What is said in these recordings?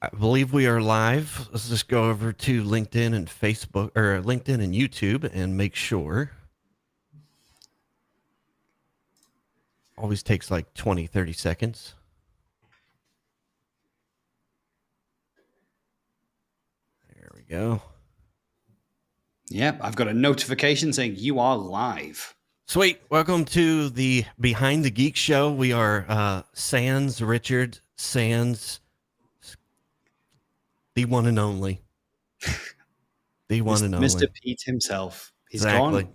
I believe we are live. Let's just go over to LinkedIn and Facebook, or LinkedIn and YouTube, and make sure. Always takes like 20, 30 seconds. There we go. Yep, I've got a notification saying you are live. Sweet. Welcome to the Behind the Geeks show. We are Sans Richard Sans, the one and only. The one and only. Mr. Pete himself. He's Exactly.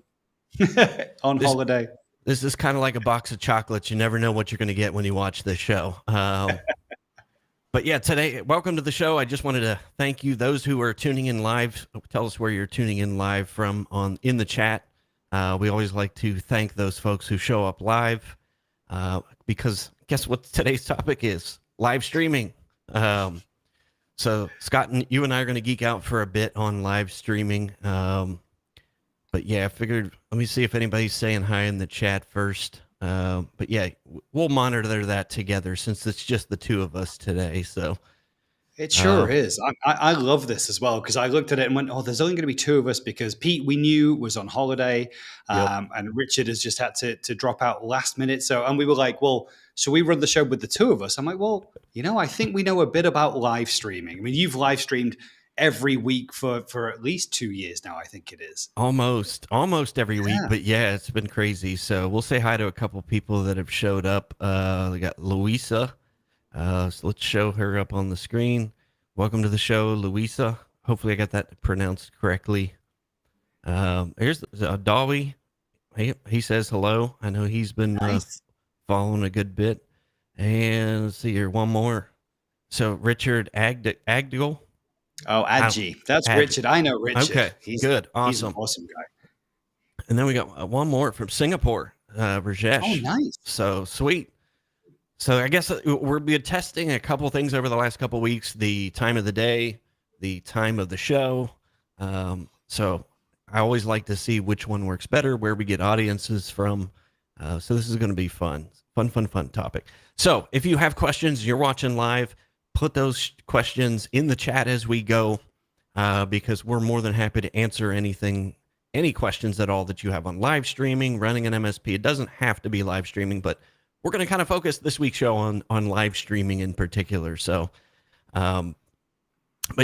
gone on holiday. This is kind of like a box of chocolates. You never know what you're going to get when you watch this show. But yeah, today, welcome to the show. I just wanted to thank you, those who are tuning in live. Tell us where you're tuning in live from in the chat. We always like to thank those folks who show up live because guess what today's topic is? Live streaming. So Scott, you and I are going to geek out for a bit on live streaming. But yeah, I figured, let me see if anybody's saying hi in the chat first. But yeah, we'll monitor that together since it's just the two of us today. So it sure is. I love this as well because I looked at it and went, oh, there's only going to be two of us because Pete, we knew, was on holiday and Richard has just had to drop out last minute. And we were like, well, so we run the show with the two of us. I'm like, well, I think we know a bit about live streaming. I mean, you've live streamed every week for at least 2 years now, I think it is. Almost every week, but yeah, it's been crazy. So we'll say hi to a couple people that have showed up. We got Louisa. So let's show her up on the screen. Welcome to the show, Louisa. Hopefully I got that pronounced correctly. Here's Dawi. He says hello. I know he's been following a good bit. And let's see here, one more. So Richard Agdigal. Oh, Adji. That's Richard. I know Richard. Okay, good. Awesome. He's an awesome guy. And then we got one more from Singapore, Rajesh. Oh, nice. So sweet. So I guess we'll be testing a couple things over the last couple of weeks, the time of the day, the time of the show. So I always like to see which one works better, where we get audiences from. So this is going to be fun topic. So if you have questions, you're watching live, put those questions in the chat as we go, because we're more than happy to answer any questions at all that you have on live streaming, running an MSP. It doesn't have to be live streaming, but we're going to kind of focus this week's show on live streaming in particular. So, but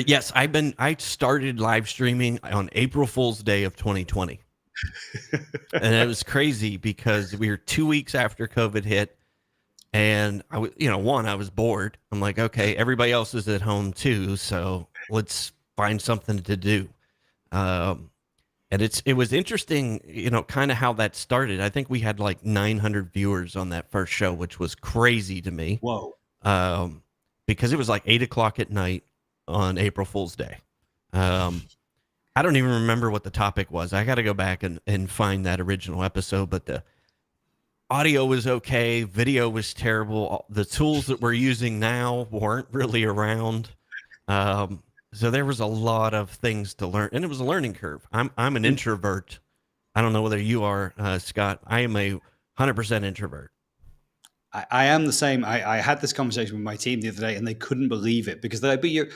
yes, I started live streaming on April Fool's Day of 2020. And it was crazy because we were 2 weeks after COVID hit. And I was bored. I'm like, okay, everybody else is at home too, so let's find something to do. And it was interesting, kind of how that started. I think we had like 900 viewers on that first show, which was crazy to me. Whoa! Because it was like 8:00 at night on April Fool's Day. I don't even remember what the topic was. I got to go back and find that original episode, but the audio was okay. Video was terrible. The tools that we're using now weren't really around. So there was a lot of things to learn, and it was a learning curve. I'm an introvert. I don't know whether you are, Scott. I am a 100% introvert. I am the same. I had this conversation with my team the other day, and they couldn't believe it because they're like, "But you're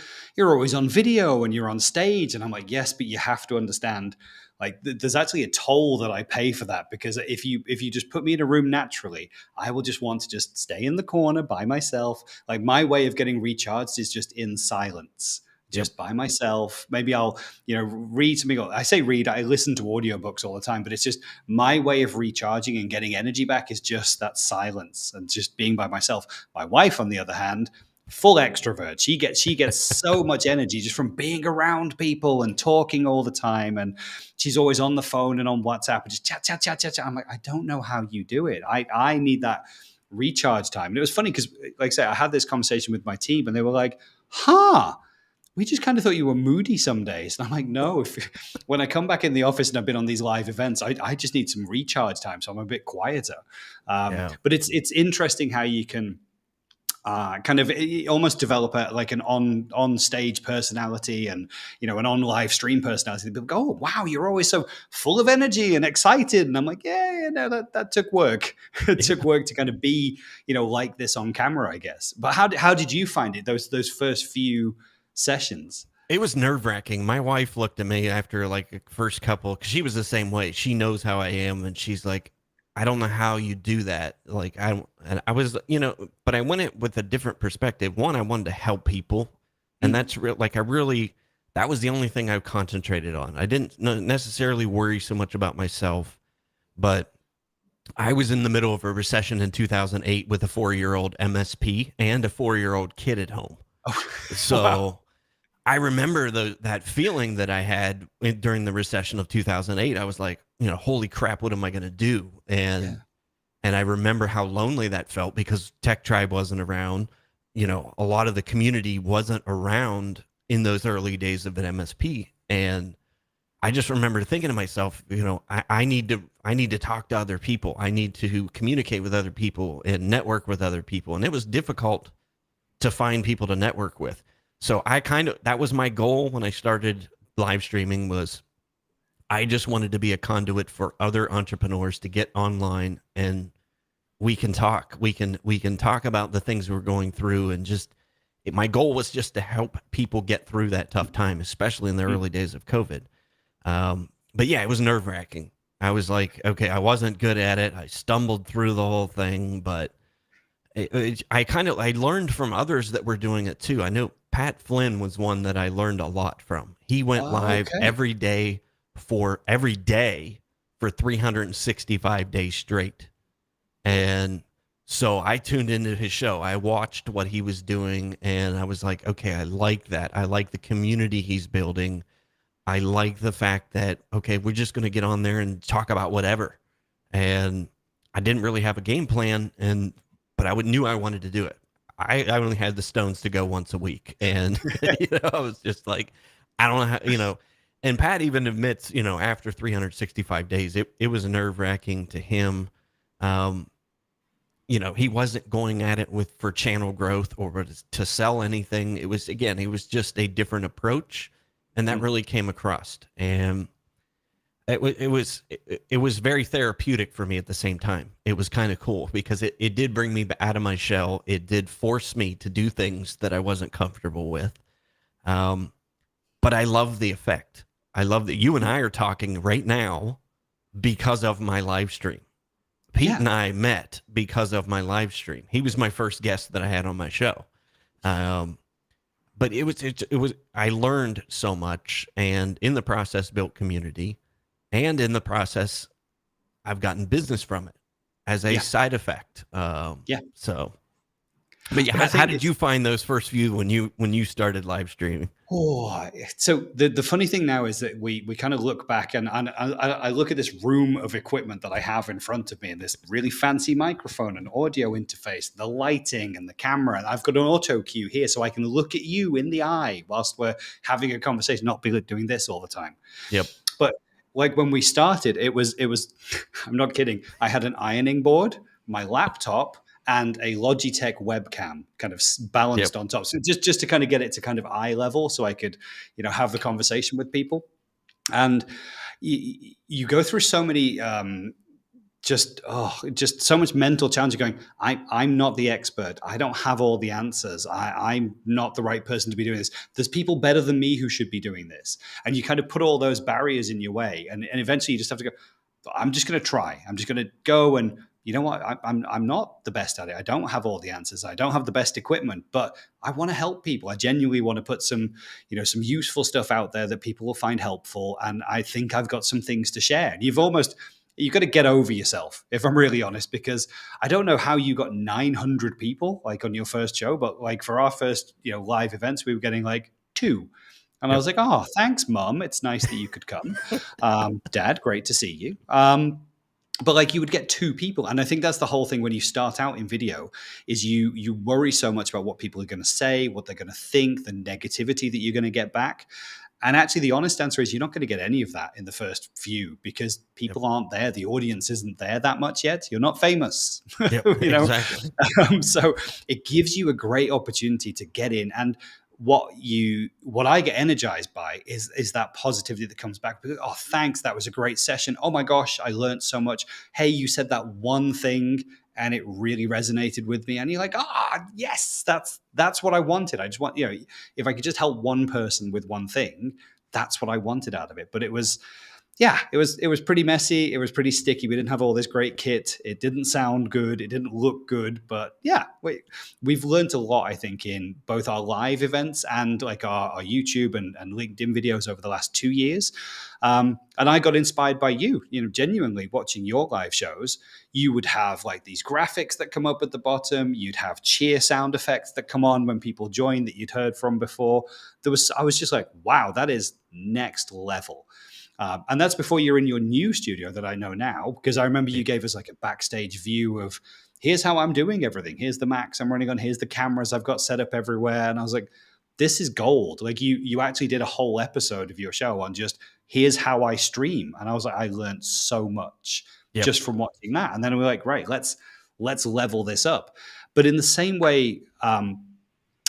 always on video and you're on stage," and I'm like, "Yes, but you have to understand." Like there's actually a toll that I pay for that because if you just put me in a room naturally, I will just want to just stay in the corner by myself. Like my way of getting recharged is just in silence, just by myself. Maybe I'll, read something. I say read, I listen to audiobooks all the time, but it's just my way of recharging and getting energy back is just that silence and just being by myself. My wife, on the other hand, full extrovert. She gets so much energy just from being around people and talking all the time. And she's always on the phone and on WhatsApp and just chat. I'm like, I don't know how you do it. I need that recharge time. And it was funny because, like I say, I had this conversation with my team and they were like, we just kind of thought you were moody some days. And I'm like, no, when I come back in the office and I've been on these live events, I just need some recharge time. So I'm a bit quieter. But it's interesting how you can kind of almost develop like an on stage personality and an on live stream personality. People go, "Oh wow, you're always so full of energy and excited," and I'm like, "Yeah, no, that took work. It took work to kind of be like this on camera, I guess." But how did you find it those first few sessions? It was nerve wracking. My wife looked at me after like the first couple, because she was the same way. She knows how I am, and she's like, "I don't know how you do that." Like and I was, but I went it with a different perspective. One, I wanted to help people, and that's real. Like that was the only thing I concentrated on. I didn't necessarily worry so much about myself, but I was in the middle of a recession in 2008 with a 4-year-old MSP and a 4-year-old kid at home. Oh, wow. So I remember that feeling that I had during the recession of 2008. I was like, holy crap, what am I going to do? Yeah. And I remember how lonely that felt because Tech Tribe wasn't around. A lot of the community wasn't around in those early days of an MSP. And I just remember thinking to myself, I need to talk to other people. I need to communicate with other people and network with other people. And it was difficult to find people to network with. So that was my goal when I started live streaming, was I just wanted to be a conduit for other entrepreneurs to get online, and we can talk. We can talk about the things we're going through, and my goal was just to help people get through that tough time, especially in the early days of COVID. But yeah, it was nerve wracking. I was like, okay, I wasn't good at it. I stumbled through the whole thing, but I learned from others that were doing it too. I know Pat Flynn was one that I learned a lot from. He went live Okay. every day for 365 days straight. And so I tuned into his show. I watched what he was doing, and I was like, okay, I like that. I like the community he's building. I like the fact that, okay, we're just going to get on there and talk about whatever. And I didn't really have a game plan, but I knew I wanted to do it. I only had the stones to go once a week. And, I was just like, I don't know how, and Pat even admits, after 365 days, it was nerve wracking to him. He wasn't going at it for channel growth or to sell anything. It was just a different approach. And that really came across. And it was very therapeutic for me at the same time. It was kind of cool because it did bring me out of my shell. It did force me to do things that I wasn't comfortable with. But I love the effect. I love that you and I are talking right now because of my live stream. Pete and I met because of my live stream. He was my first guest that I had on my show. But it was I learned so much, and in the process built community. And in the process, I've gotten business from it as a side effect. So, but yeah, how did you find those first few when you started live streaming? Oh, so the funny thing now is that we kind of look back and I look at this room of equipment that I have in front of me, and this really fancy microphone and audio interface, the lighting and the camera. And I've got an auto cue here so I can look at you in the eye whilst we're having a conversation, not be doing this all the time. Yep. But like when we started, it was I'm not kidding. I had an ironing board, my laptop, and a Logitech webcam kind of balanced on top. So just to kind of get it to kind of eye level so I could, have the conversation with people. And you go through so many, just so much mental challenge going, I'm not the expert. I don't have all the answers. I'm not the right person to be doing this. There's people better than me who should be doing this. And you kind of put all those barriers in your way. And eventually you just have to go, I'm just going to try. I'm just going to go and, you know what? I'm not the best at it. I don't have all the answers. I don't have the best equipment, but I want to help people. I genuinely want to put some useful stuff out there that people will find helpful. And I think I've got some things to share. And you've got to get over yourself, if I'm really honest, because I don't know how you got 900 people like on your first show, but like for our first, live events, we were getting like 2. And I was like, oh, thanks, Mum. It's nice that you could come. Dad, great to see you. But like you would get 2 people. And I think that's the whole thing when you start out in video is you worry so much about what people are going to say, what they're going to think, the negativity that you're going to get back. And actually, the honest answer is you're not going to get any of that in the first few because Yep. people aren't there. The audience isn't there that much yet. You're not famous, Yep. you know. Exactly. So it gives you a great opportunity to get in. And what I get energized by is that positivity that comes back. Because, oh, thanks, that was a great session. Oh my gosh, I learned so much. Hey, you said that one thing and it really resonated with me. And you're like, yes, that's what I wanted. I just want, if I could just help one person with one thing, that's what I wanted out of it. But it was pretty messy. It was pretty sticky. We didn't have all this great kit. It didn't sound good. It didn't look good. But yeah, we've learned a lot, I think, in both our live events and like our YouTube and LinkedIn videos over the last 2 years. And I got inspired by you, genuinely watching your live shows. You would have like these graphics that come up at the bottom. You'd have cheer sound effects that come on when people join that you'd heard from before. I was just like, wow, that is next level. And that's before you're in your new studio that I know now, because I remember you gave us like a backstage view of here's how I'm doing everything. Here's the Macs I'm running on. Here's the cameras I've got set up everywhere. And I was like, this is gold. Like you actually did a whole episode of your show on just here's how I stream. And I was like, I learned so much just from watching that. And then we're like, right, let's level this up. But in the same way,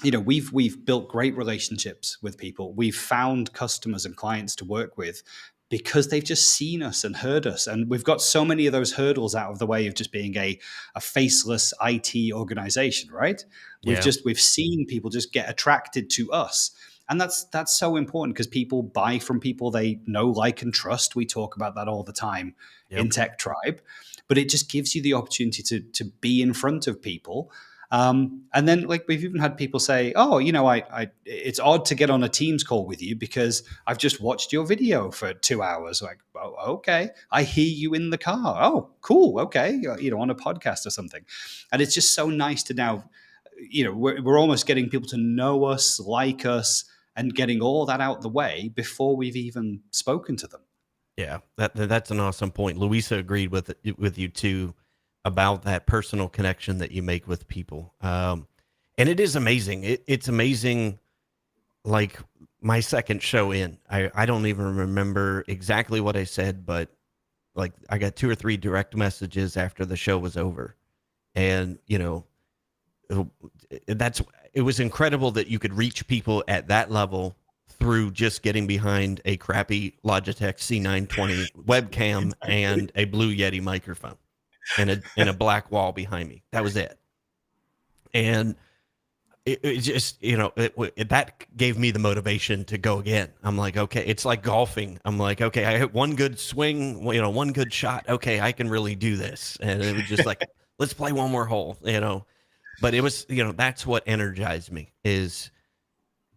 we've built great relationships with people. We've found customers and clients to work with because they've just seen us and heard us. And we've got so many of those hurdles out of the way of just being a faceless IT organization, right? We've seen people just get attracted to us. And that's so important because people buy from people they know, like, and trust. We talk about that all the time in Tech Tribe. But it just gives you the opportunity to be in front of people. And then, like, we've even had people say, "Oh, it's odd to get on a Teams call with you because I've just watched your video for 2 hours." Like, oh, okay, I hear you in the car. Oh, cool. Okay, on a podcast or something. And it's just so nice to now, we're almost getting people to know us, like us, and getting all that out the way before we've even spoken to them. Yeah, that's an awesome point. Louisa agreed with you too about that personal connection that you make with people. And it is amazing. It's amazing. Like my second show in, I don't even remember exactly what I said, but like I got 2 or 3 direct messages after the show was over. And, it was incredible that you could reach people at that level through just getting behind a crappy Logitech C920 webcam and a Blue Yeti microphone and a black wall behind me. That was it. And it just, that gave me the motivation to go again. I'm like, okay, it's like golfing. I'm like, okay, I hit one good swing, one good shot. Okay, I can really do this. And it was just like, let's play one more hole, But it was, that's what energized me is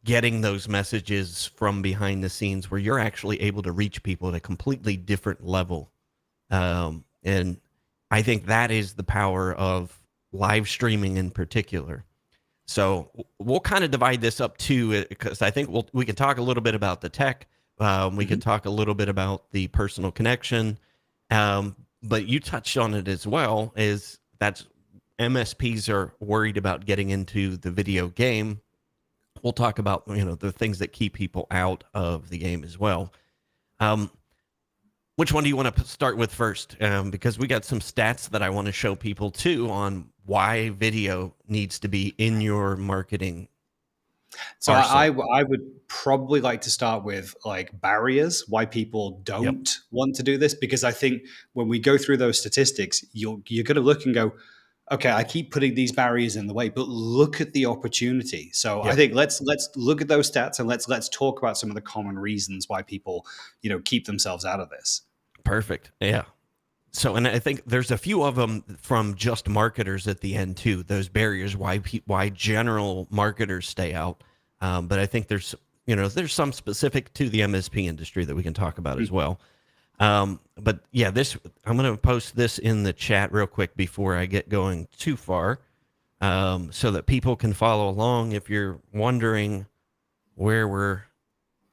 getting those messages from behind the scenes where you're actually able to reach people at a completely different level. And I think that is the power of live streaming in particular. So we'll kind of divide this up too, because I think we can talk a little bit about the tech. We can talk a little bit about the personal connection. But you touched on it as well, is that's MSPs are worried about getting into the video game. We'll talk about, the things that keep people out of the game as well. Which one do you want to start with first? Because we got some stats that I want to show people too on why video needs to be in your marketing. So I would probably like to start with like barriers, why people don't want to do this, because I think when we go through those statistics, you're going to look and go, okay, I keep putting these barriers in the way, but look at the opportunity. So I think let's look at those stats and let's talk about some of the common reasons why people, keep themselves out of this. Perfect. Yeah. So, and I think there's a few of them from just marketers at the end too. Those barriers, why general marketers stay out. But I think there's some specific to the MSP industry that we can talk about as well. But yeah, I'm going to post this in the chat real quick before I get going too far, so that people can follow along. If you're wondering where we're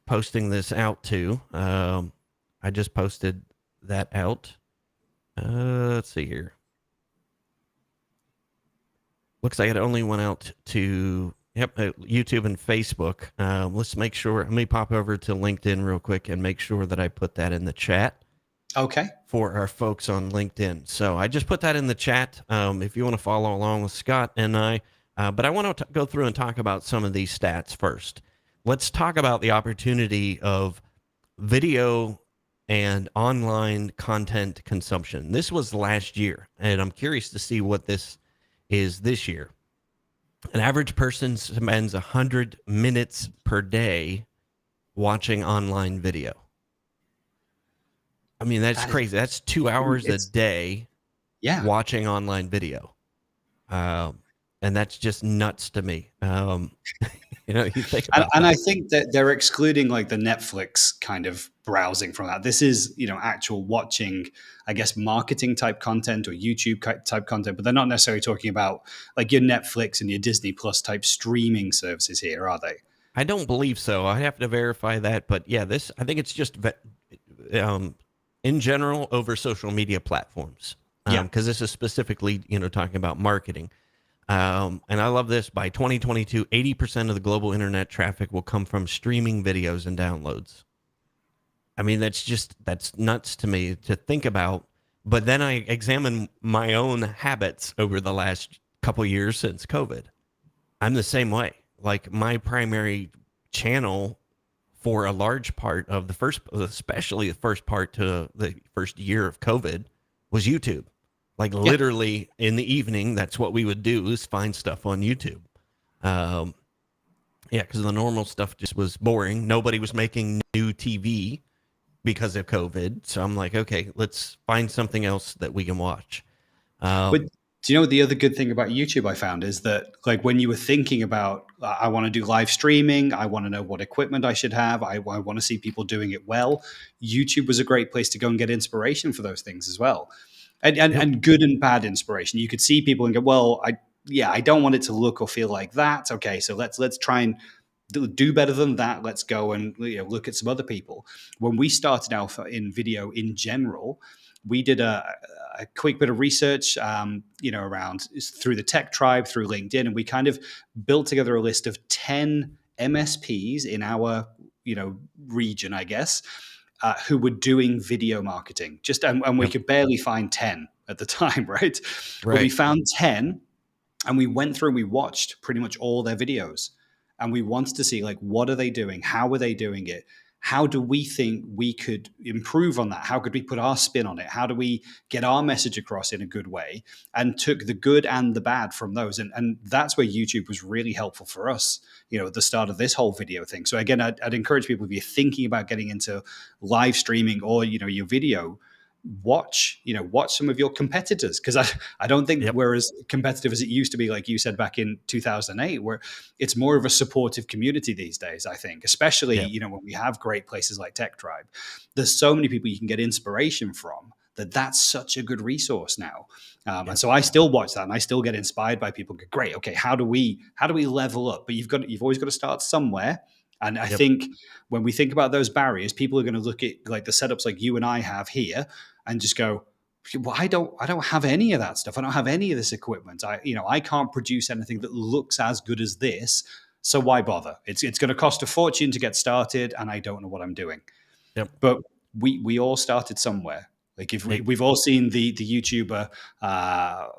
posting this out to, I just posted that out. Let's see here. Looks like it only went out to Yep, YouTube and Facebook. Let's make sure. Let me pop over to LinkedIn real quick and make sure that I put that in the chat Okay. for our folks on LinkedIn. So I just put that in the chat if you want to follow along with Scott and I. But I want to go through and talk about some of these stats first. Let's talk about the opportunity of video and online content consumption. This was last year, and I'm curious to see what this is this year. An average person spends 100 minutes per day watching online video. I mean, that's That is, crazy. That's 2 hours a it's, day yeah. watching online video. And that's just nuts to me. You think And, about and that. I think that they're excluding like the Netflix kind of browsing from that. This is, actual watching, I guess, marketing type content or YouTube type content, but they're not necessarily talking about like your Netflix and your Disney Plus type streaming services here, are they? I don't believe so. I have to verify that. But yeah, I think it's just um, in general over social media platforms. Yeah. Because this is specifically, talking about marketing. And I love this. By 2022, 80% of the global internet traffic will come from streaming videos and downloads. I mean, that's nuts to me to think about. But then I examine my own habits over the last couple years since COVID. I'm the same way. Like my primary channel for a large part of especially the first part to the first year of COVID was YouTube. Like Yeah. literally in the evening, that's what we would do is find stuff on YouTube. Um, yeah, because the normal stuff just was boring. Nobody was making new TV because of COVID. So I'm like, okay, let's find something else that we can watch. But do you know what the other good thing about YouTube I found is that like when you were thinking about I want to do live streaming, I want to know what equipment I should have, I want to see people doing it well. YouTube was a great place to go and get inspiration for those things as well, Yep, and good and bad inspiration. You could see people and go, well, I don't want it to look or feel like that. Okay, so let's try and do better than that. Let's go and look at some other people. When we started out in video in general, we did a quick bit of research, around through the Tech Tribe, through LinkedIn, and we kind of built together a list of 10 MSPs in our, region, I guess, who were doing video marketing. And we yep, could barely find 10 at the time, right? But we right. found 10 and we went through and we watched pretty much all their videos and we wanted to see like what are they doing, how are they doing it, how do we think we could improve on that, how could we put our spin on it, how do we get our message across in a good way, and took the good and the bad from those. And that's where YouTube was really helpful for us, at the start of this whole video thing. So again, I'd encourage people, if you're thinking about getting into live streaming or your video, watch some of your competitors, because I don't think Yep, we're as competitive as it used to be, like you said back in 2008, where it's more of a supportive community these days. I think, especially yep, when we have great places like Tech Tribe, there's so many people you can get inspiration from, that's such a good resource now. And yep, so I still watch that and I still get inspired by people. Go, great, okay, how do we level up? But you've always got to start somewhere. And I yep, think when we think about those barriers, people are going to look at like the setups like you and I have here and just go, well, I don't have any of that stuff. I don't have any of this equipment. I can't produce anything that looks as good as this. So why bother? It's going to cost a fortune to get started, and I don't know what I'm doing. yep, But we all started somewhere. Like if yep, we've all seen the YouTuber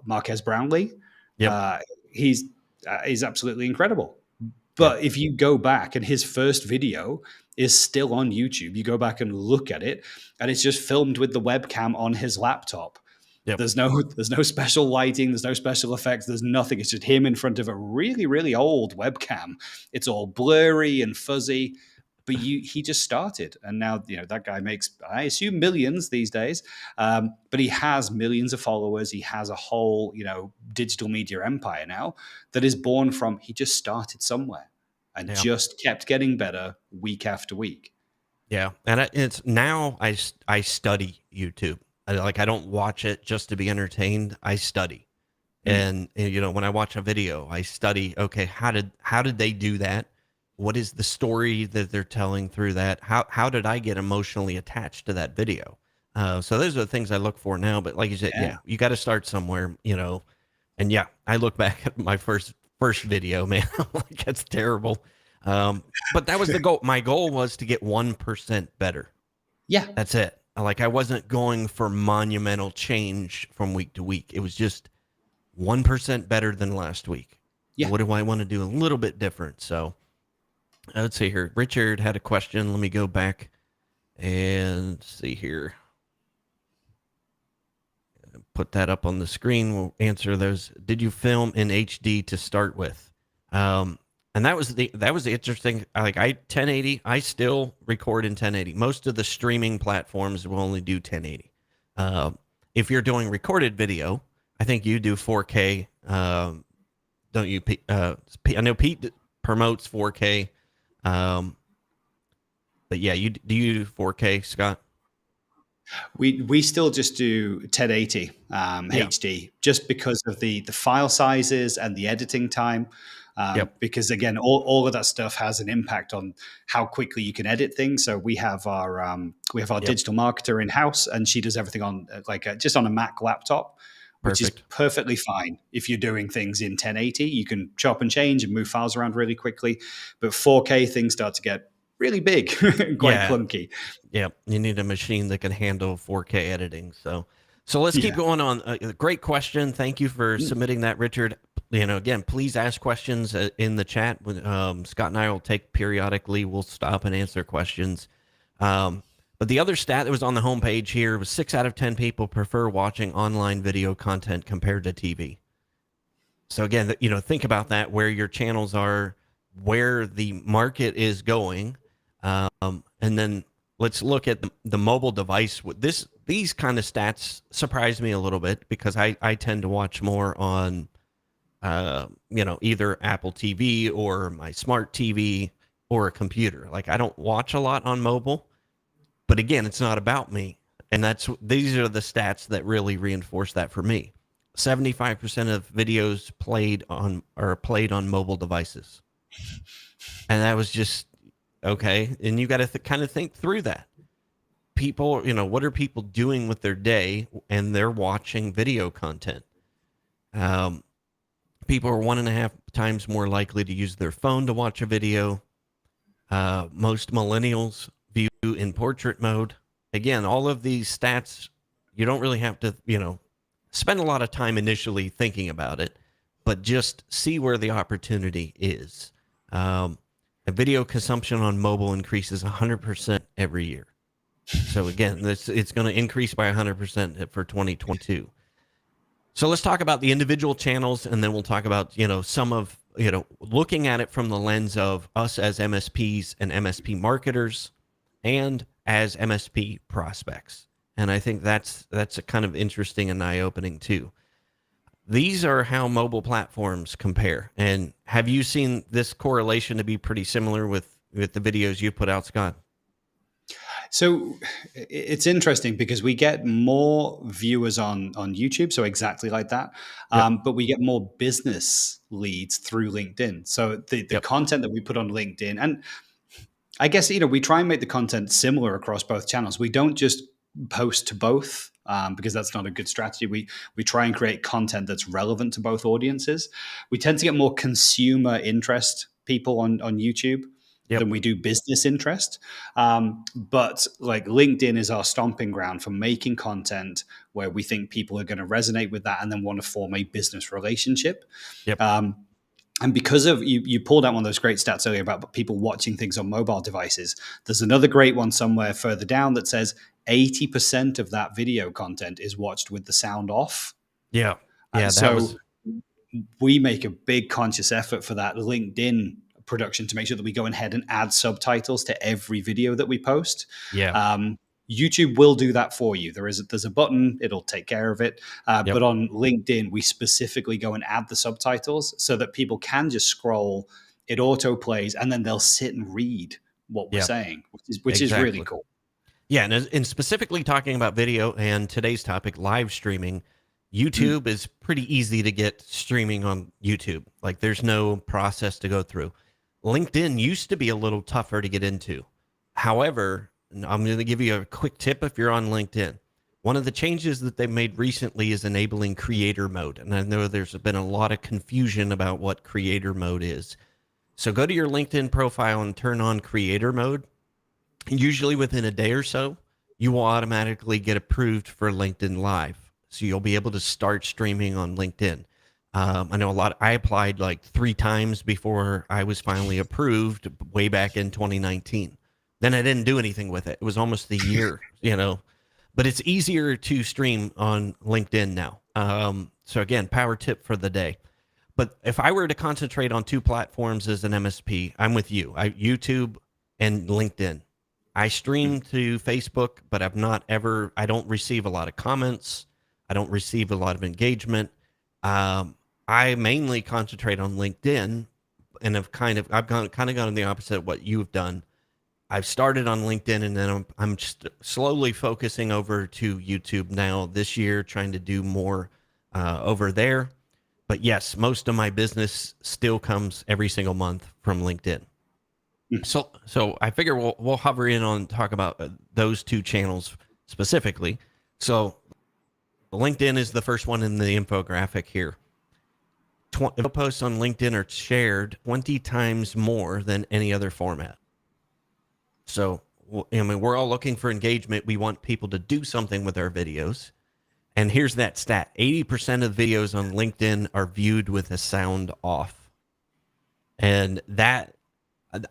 Marquez Brownlee, yep, uh, he's absolutely incredible. yep, But if you go back and his first video is still on YouTube, you go back and look at it, and it's just filmed with the webcam on his laptop. yep, There's no special lighting, there's no special effects, there's nothing. It's just him in front of a really, really old webcam. It's all blurry and fuzzy. But he just started, and now that guy makes, I assume, millions these days. But he has millions of followers. He has a whole digital media empire now that is born from, he just started somewhere and yeah. just kept getting better week after week. Yeah, and it's now I study YouTube. I don't watch it just to be entertained. I study, Mm. and when I watch a video, I study. Okay, how did they do that? What is the story that they're telling through that? How did I get emotionally attached to that video? So those are the things I look for now. But like you said, Yeah. yeah, you got to start somewhere. And yeah, I look back at my first first video, man. Like, that's terrible. But that was the goal. My goal was to get 1% better. Yeah. That's it. Like, I wasn't going for monumental change from week to week. It was just 1% better than last week. Yeah. What do I want to do a little bit different? So let's see here. Richard had a question. Let me go back and see here. Put that up on the screen. We'll answer those. Did you film in HD to start with? And that was the interesting. Like, 1080. I still record in 1080. Most of the streaming platforms will only do 1080. If you're doing recorded video, I think you do 4K. Don't you? I know Pete promotes 4K. But yeah, you do 4K, Scott? We still just do 1080 HD, just because of the file sizes and the editing time. Because again, all of that stuff has an impact on how quickly you can edit things. So we have our digital marketer in house, and she does everything on just on a Mac laptop, which is perfectly fine. If you're doing things in 1080, you can chop and change and move files around really quickly. But 4K, things start to get really big, quite clunky. Yeah, you need a machine that can handle 4K editing. So let's keep going on. Great question. Thank you for submitting that, Richard. Again, please ask questions in the chat. Scott and I will take periodically. We'll stop and answer questions. But the other stat that was on the homepage here was 6 out of 10 people prefer watching online video content compared to TV. So again, think about that, where your channels are, where the market is going. And then let's look at the mobile device. These kind of stats surprise me a little bit, because I tend to watch more on, either Apple TV or my smart TV or a computer. Like, I don't watch a lot on mobile, but again, it's not about me. And these are the stats that really reinforce that for me. 75% of videos played on mobile devices. And that was just, okay. And you got to kind of think through that. People, what are people doing with their day? And they're watching video content. People are 1.5 times more likely to use their phone to watch a video. Most millennials view in portrait mode. Again, all of these stats, you don't really have to, spend a lot of time initially thinking about it, but just see where the opportunity is. Video consumption on mobile increases 100% every year. So again, it's going to increase by 100% for 2022. So let's talk about the individual channels, and then we'll talk about, some of, looking at it from the lens of us as MSPs and MSP marketers and as MSP prospects. And I think that's a kind of interesting and eye-opening too. These are how mobile platforms compare. And have you seen this correlation to be pretty similar with the videos you put out, Scott? So it's interesting, because we get more viewers on YouTube, so exactly like that, but we get more business leads through LinkedIn. So the content that we put on LinkedIn, and I guess, we try and make the content similar across both channels. We don't just post to both, because that's not a good strategy. We try and create content that's relevant to both audiences. We tend to get more consumer interest people on YouTube than we do business interest. But like, LinkedIn is our stomping ground for making content where we think people are going to resonate with that and then want to form a business relationship. And because of you pulled out one of those great stats earlier about people watching things on mobile devices. There's another great one somewhere further down that says 80% of that video content is watched with the sound off. We make a big conscious effort for that LinkedIn production to make sure that we go ahead and add subtitles to every video that we post. YouTube will do that for you. There's a button, it'll take care of it. But on LinkedIn, we specifically go and add the subtitles so that people can just scroll, it auto plays, and then they'll sit and read what we're saying, which is really cool. Yeah, and specifically talking about video and today's topic, live streaming, YouTube is pretty easy to get streaming on YouTube. Like, there's no process to go through. LinkedIn used to be a little tougher to get into. However, I'm going to give you a quick tip if you're on LinkedIn. One of the changes that they made recently is enabling creator mode. And I know there's been a lot of confusion about what creator mode is. So go to your LinkedIn profile and turn on creator mode. Usually within a day or so, you will automatically get approved for LinkedIn Live. So you'll be able to start streaming on LinkedIn. I know I applied like 3 times before I was finally approved way back in 2019. Then I didn't do anything with it. It was almost a year, but it's easier to stream on LinkedIn now. So again, power tip for the day. But if I were to concentrate on 2 platforms as an MSP, I'm with you. YouTube and LinkedIn. I stream to Facebook, but I don't receive a lot of comments. I don't receive a lot of engagement. I mainly concentrate on LinkedIn, and I've kind of gone the opposite of what you've done. I've started on LinkedIn, and then I'm just slowly focusing over to YouTube now this year, trying to do more over there. But yes, most of my business still comes every single month from LinkedIn. So I figure we'll hover in on talk about those 2 channels specifically. So LinkedIn is the first one in the infographic here. Posts on LinkedIn are shared 20 times more than any other format. So, I mean, we're all looking for engagement. We want people to do something with our videos. And here's that stat. 80% of videos on LinkedIn are viewed with the sound off. And that,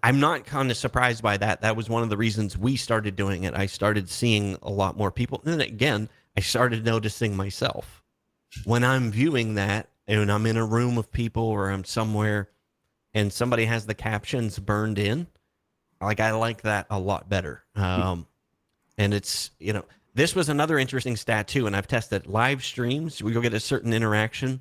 I'm not kind of surprised by that. That was one of the reasons we started doing it. I started seeing a lot more people. And then again, I started noticing myself. When I'm viewing that, and I'm in a room of people or I'm somewhere and somebody has the captions burned in, I like that a lot better. And it's, this was another interesting stat too. And I've tested live streams. We'll get a certain interaction,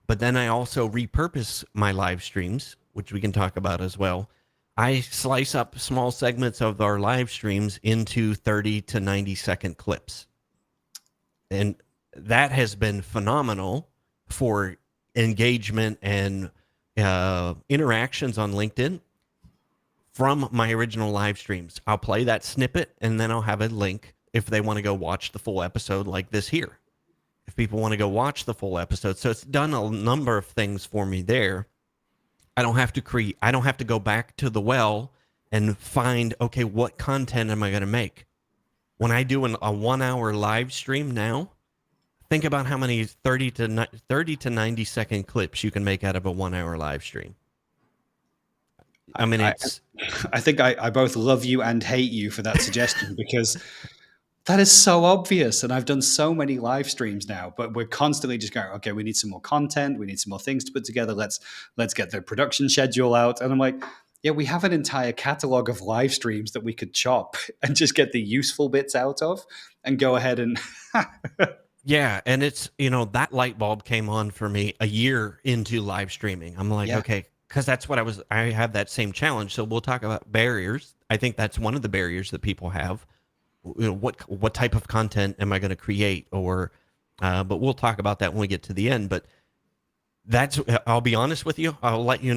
but then I also repurpose my live streams, which we can talk about as well. I slice up small segments of our live streams into 30 to 90 second clips. And that has been phenomenal for engagement and interactions on LinkedIn from my original live streams. I'll play that snippet and then I'll have a link if they want to go watch the full episode like this here. If people want to go watch the full episode. So it's done a number of things for me there. I don't have to go back to the well and find, okay, what content am I going to make? When I do a 1 hour live stream now, think about how many 30 to 90 second clips you can make out of a 1 hour live stream. I mean, I think I both love you and hate you for that suggestion because that is so obvious. And I've done so many live streams now, but we're constantly just going, okay, we need some more content. We need some more things to put together. Let's get the production schedule out. And I'm like, yeah, we have an entire catalog of live streams that we could chop and just get the useful bits out of and go ahead and yeah, and it's, that light bulb came on for me a year into live streaming. I'm like, okay, because that's what I have that same challenge. So we'll talk about barriers. I think that's one of the barriers that people have. What type of content am I going to create? But we'll talk about that when we get to the end. But I'll be honest with you. I'll let you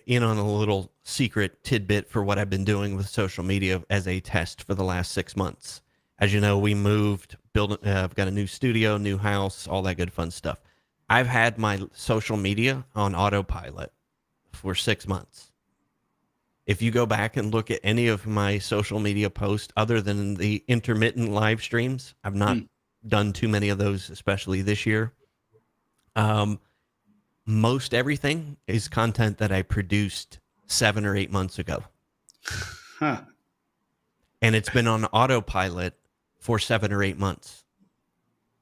in on a little secret tidbit for what I've been doing with social media as a test for the last 6 months. As you know, we moved, I've got a new studio, new house, all that good fun stuff. I've had my social media on autopilot for 6 months. If you go back and look at any of my social media posts, other than the intermittent live streams, I've not done too many of those, especially this year. Most everything is content that I produced 7 or 8 months ago. Huh. And it's been on autopilot for 7 or 8 months.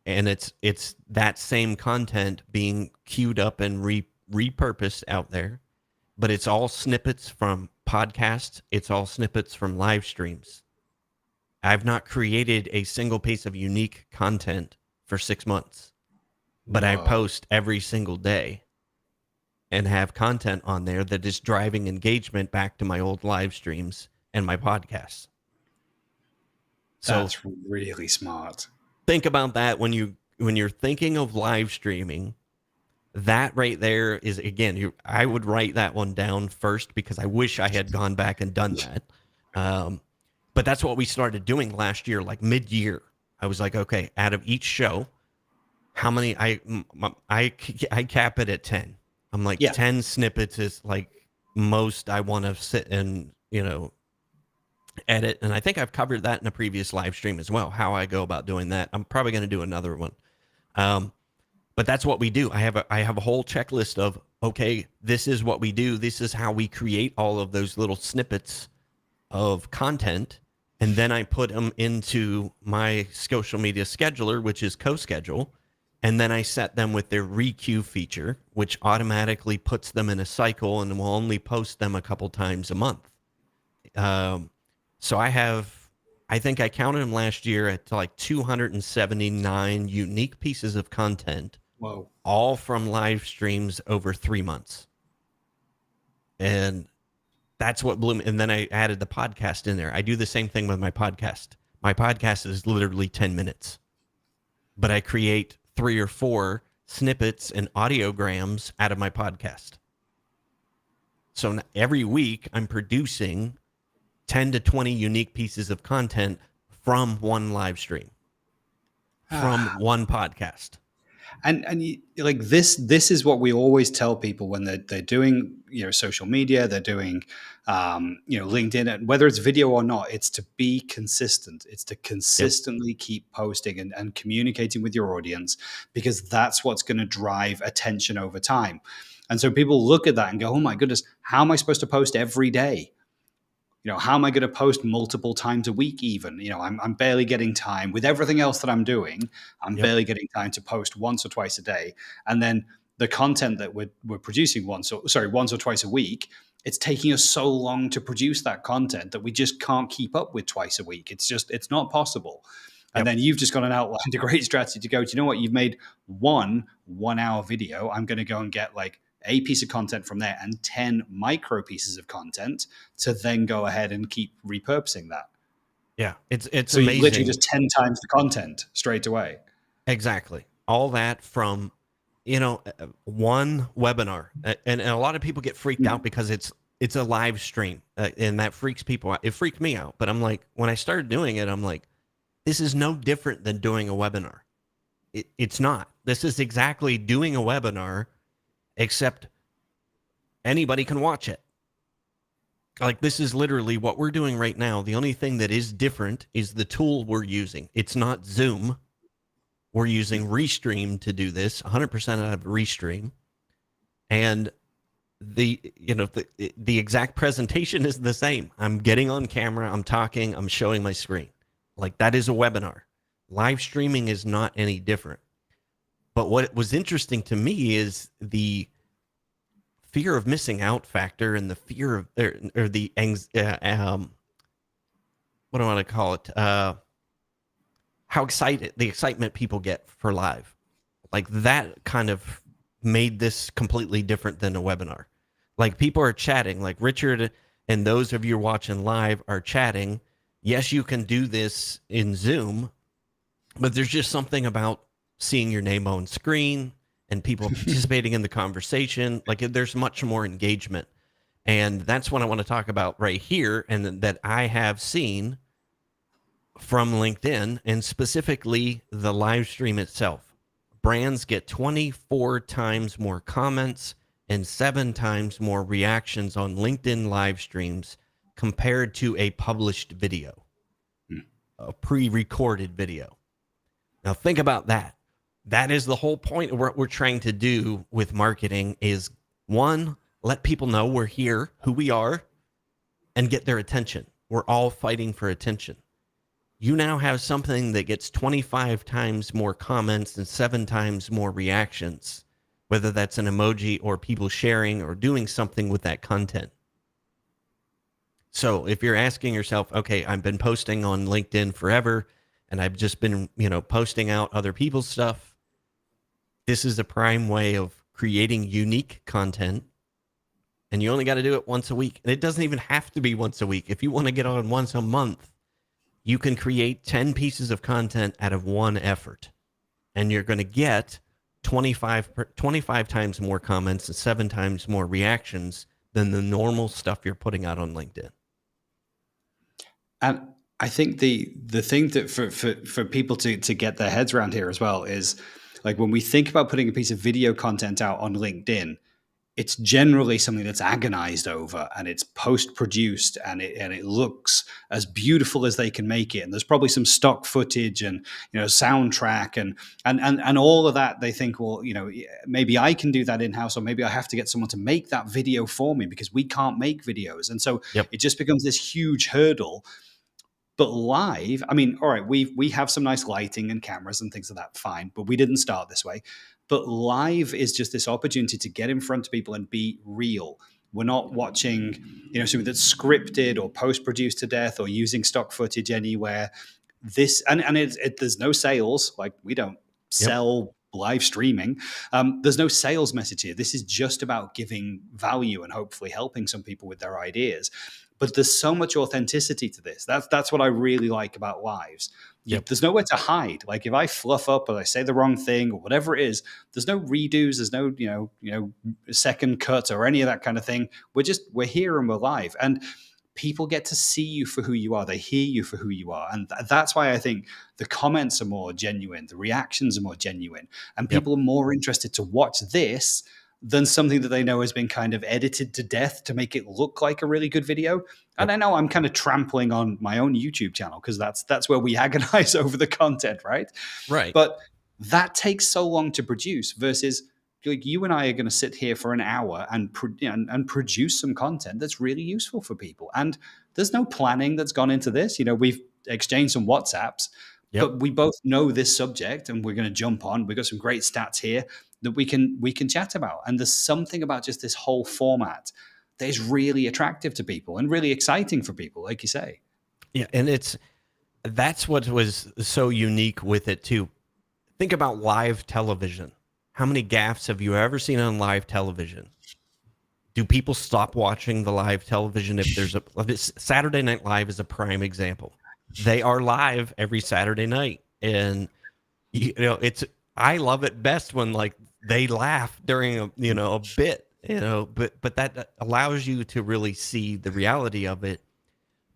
And it's that same content being queued up and repurposed out there. But it's all snippets from podcasts. It's all snippets from live streams. I've not created a single piece of unique content for 6 months. But I post every single day and have content on there that is driving engagement back to my old live streams and my podcasts. That's really smart. Think about that when you're thinking of live streaming. That right there is, again, I would write that one down first because I wish I had gone back and done that. But that's what we started doing last year, like mid-year. I was like, okay, out of each show, how many I cap it at 10. I'm like, Yeah. 10 snippets is like most I want to sit and, edit. And I think I've covered that in a previous live stream as well, how I go about doing that. I'm probably going to do another one. But that's what we do. I have a whole checklist of, okay, this is what we do. This is how we create all of those little snippets of content. And then I put them into my social media scheduler, which is CoSchedule. And then I set them with their requeue feature, which automatically puts them in a cycle and will only post them a couple times a month. So I think I counted them last year at like 279 unique pieces of content, Whoa. all from live streams over 3 months. And that's what blew me. And then I added the podcast in there. I do the same thing with my podcast. My podcast is literally 10 minutes, but I create 3 or 4 snippets and audiograms out of my podcast. So every week I'm producing 10 to 20 unique pieces of content from one live stream, from one podcast. And like this is what we always tell people when they're doing social media, they're doing LinkedIn, and whether it's video or not, it's to be consistent. It's to consistently keep posting and communicating with your audience, because that's what's going to drive attention over time. And so people look at that and go, oh my goodness, how am I supposed to post every day? How am I going to post multiple times a week even? I'm barely getting time with everything else that I'm doing. I'm barely getting time to post once or twice a day. And then the content that we're producing once or twice a week, it's taking us so long to produce that content that we just can't keep up with twice a week. It's not possible. And then you've just gone and outlined a great strategy to go, do you know what? You've made one 1-hour video. I'm going to go and get like a piece of content from there and 10 micro pieces of content to then go ahead and keep repurposing that. Yeah, it's so amazing. You literally just 10 times the content straight away. Exactly. All that from, one webinar. And a lot of people get freaked out because it's a live stream, and that freaks people out. It freaked me out. But I'm like, when I started doing it, I'm like, this is no different than doing a webinar. It's not. This is exactly doing a webinar, except anybody can watch it. Like, this is literally what we're doing right now. The only thing that is different is the tool we're using. It's not Zoom. We're using Restream to do this, 100% of Restream. And the exact presentation is the same. I'm getting on camera, I'm talking, I'm showing my screen. Like, that is a webinar. Live streaming is not any different. But what was interesting to me is the fear of missing out factor and the fear of, or the what do I want to call it? The excitement people get for live. Like, that kind of made this completely different than a webinar. Like, people are chatting, like Richard and those of you watching live are chatting. Yes, you can do this in Zoom, but there's just something about seeing your name on screen and people participating in the conversation. Like, there's much more engagement. And that's what I want to talk about right here, and that I have seen from LinkedIn, and specifically the live stream itself. Brands get 24 times more comments and 7 times more reactions on LinkedIn live streams compared to a published video, a pre-recorded video. Now think about that. That is the whole point of what we're trying to do with marketing is, one, let people know we're here, who we are, and get their attention. We're all fighting for attention. You now have something that gets 25 times more comments and 7 times more reactions, whether that's an emoji or people sharing or doing something with that content. So if you're asking yourself, okay, I've been posting on LinkedIn forever, and I've just been, posting out other people's stuff, this is a prime way of creating unique content. And you only got to do it once a week. And it doesn't even have to be once a week. If you want to get on once a month, you can create 10 pieces of content out of one effort. And you're going to get 25 times more comments and 7 times more reactions than the normal stuff you're putting out on LinkedIn. And I think the thing that for people to get their heads around here as well is like when we think about putting a piece of video content out on LinkedIn, it's generally something that's agonized over and it's post produced and it looks as beautiful as they can make it. And there's probably some stock footage and soundtrack and all of that. They think, well, maybe I can do that in house, or maybe I have to get someone to make that video for me because we can't make videos. And so Yep. it just becomes this huge hurdle. But live, I mean, all right, we have some nice lighting and cameras and things like that, fine. But we didn't start this way. But live is just this opportunity to get in front of people and be real. We're not watching, something that's scripted or post-produced to death or using stock footage anywhere. This and there's no sales. Like we don't Yep. sell live streaming. There's no sales message here. This is just about giving value and hopefully helping some people with their ideas. But there's so much authenticity to this. That's what I really like about lives. Yep. There's nowhere to hide. Like if I fluff up or I say the wrong thing or whatever it is, there's no redos. There's no second cut or any of that kind of thing. We're here and we're live, and people get to see you for who you are. They hear you for who you are, and that's why I think the comments are more genuine, the reactions are more genuine, and people are more interested to watch this than something that they know has been kind of edited to death to make it look like a really good video. And I know I'm kind of trampling on my own YouTube channel because that's where we agonize over the content, right? Right. But that takes so long to produce versus like you and I are going to sit here for an hour and produce some content that's really useful for people. And there's no planning that's gone into this. We've exchanged some WhatsApps, but we both know this subject and we're going to jump on. We've got some great stats here that we can chat about. And there's something about just this whole format that is really attractive to people and really exciting for people, like you say. Yeah, and that's what was so unique with it too. Think about live television. How many gaffes have you ever seen on live television? Do people stop watching the live television if there's Saturday Night Live is a prime example. They are live every Saturday night, and I love it best when like they laugh during a bit, but that allows you to really see the reality of it.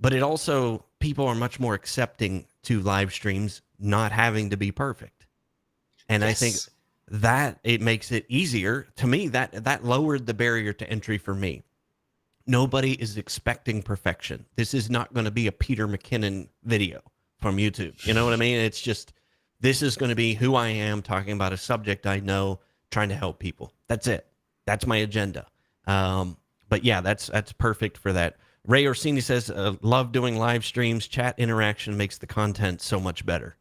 But it also, people are much more accepting to live streams not having to be perfect. And I think that it makes it easier to me. That lowered the barrier to entry for me. Nobody is expecting perfection. This is not going to be a Peter McKinnon video from YouTube. You know what I mean? It's just, this is going to be who I am, talking about a subject I know, trying to help people. That's it. That's my agenda. But yeah, that's perfect for that. Ray Orsini says, love doing live streams. Chat interaction makes the content so much better.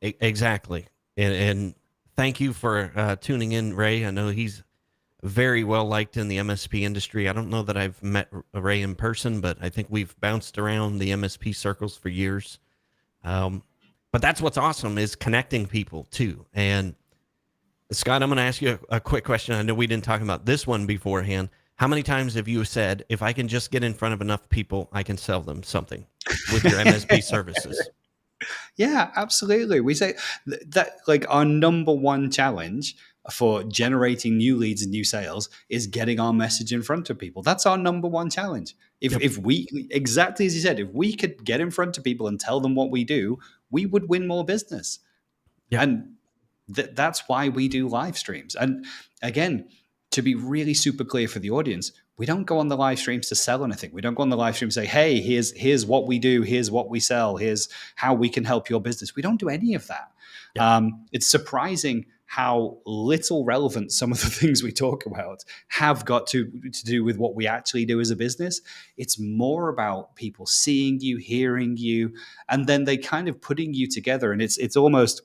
Exactly. And thank you for tuning in, Ray. I know he's very well liked in the MSP industry. I don't know that I've met Ray in person, but I think we've bounced around the MSP circles for years. But that's what's awesome, is connecting people too. And Scott, I'm going to ask you a quick question. I know we didn't talk about this one beforehand. How many times have you said, if I can just get in front of enough people, I can sell them something with your MSP services? Yeah, absolutely. We say that like our number one challenge for generating new leads and new sales is getting our message in front of people. That's our number one challenge. If we, exactly as you said, if we could get in front of people and tell them what we do, we would win more business. Yep. And that's why we do live streams. And again, to be really super clear for the audience, we don't go on the live streams to sell anything. We don't go on the live stream and say, hey, here's what we do, here's what we sell, here's how we can help your business. We don't do any of that. Yep. It's surprising how little relevant some of the things we talk about have got to do with what we actually do as a business. It's more about people seeing you, hearing you, and then they kind of putting you together. And it's almost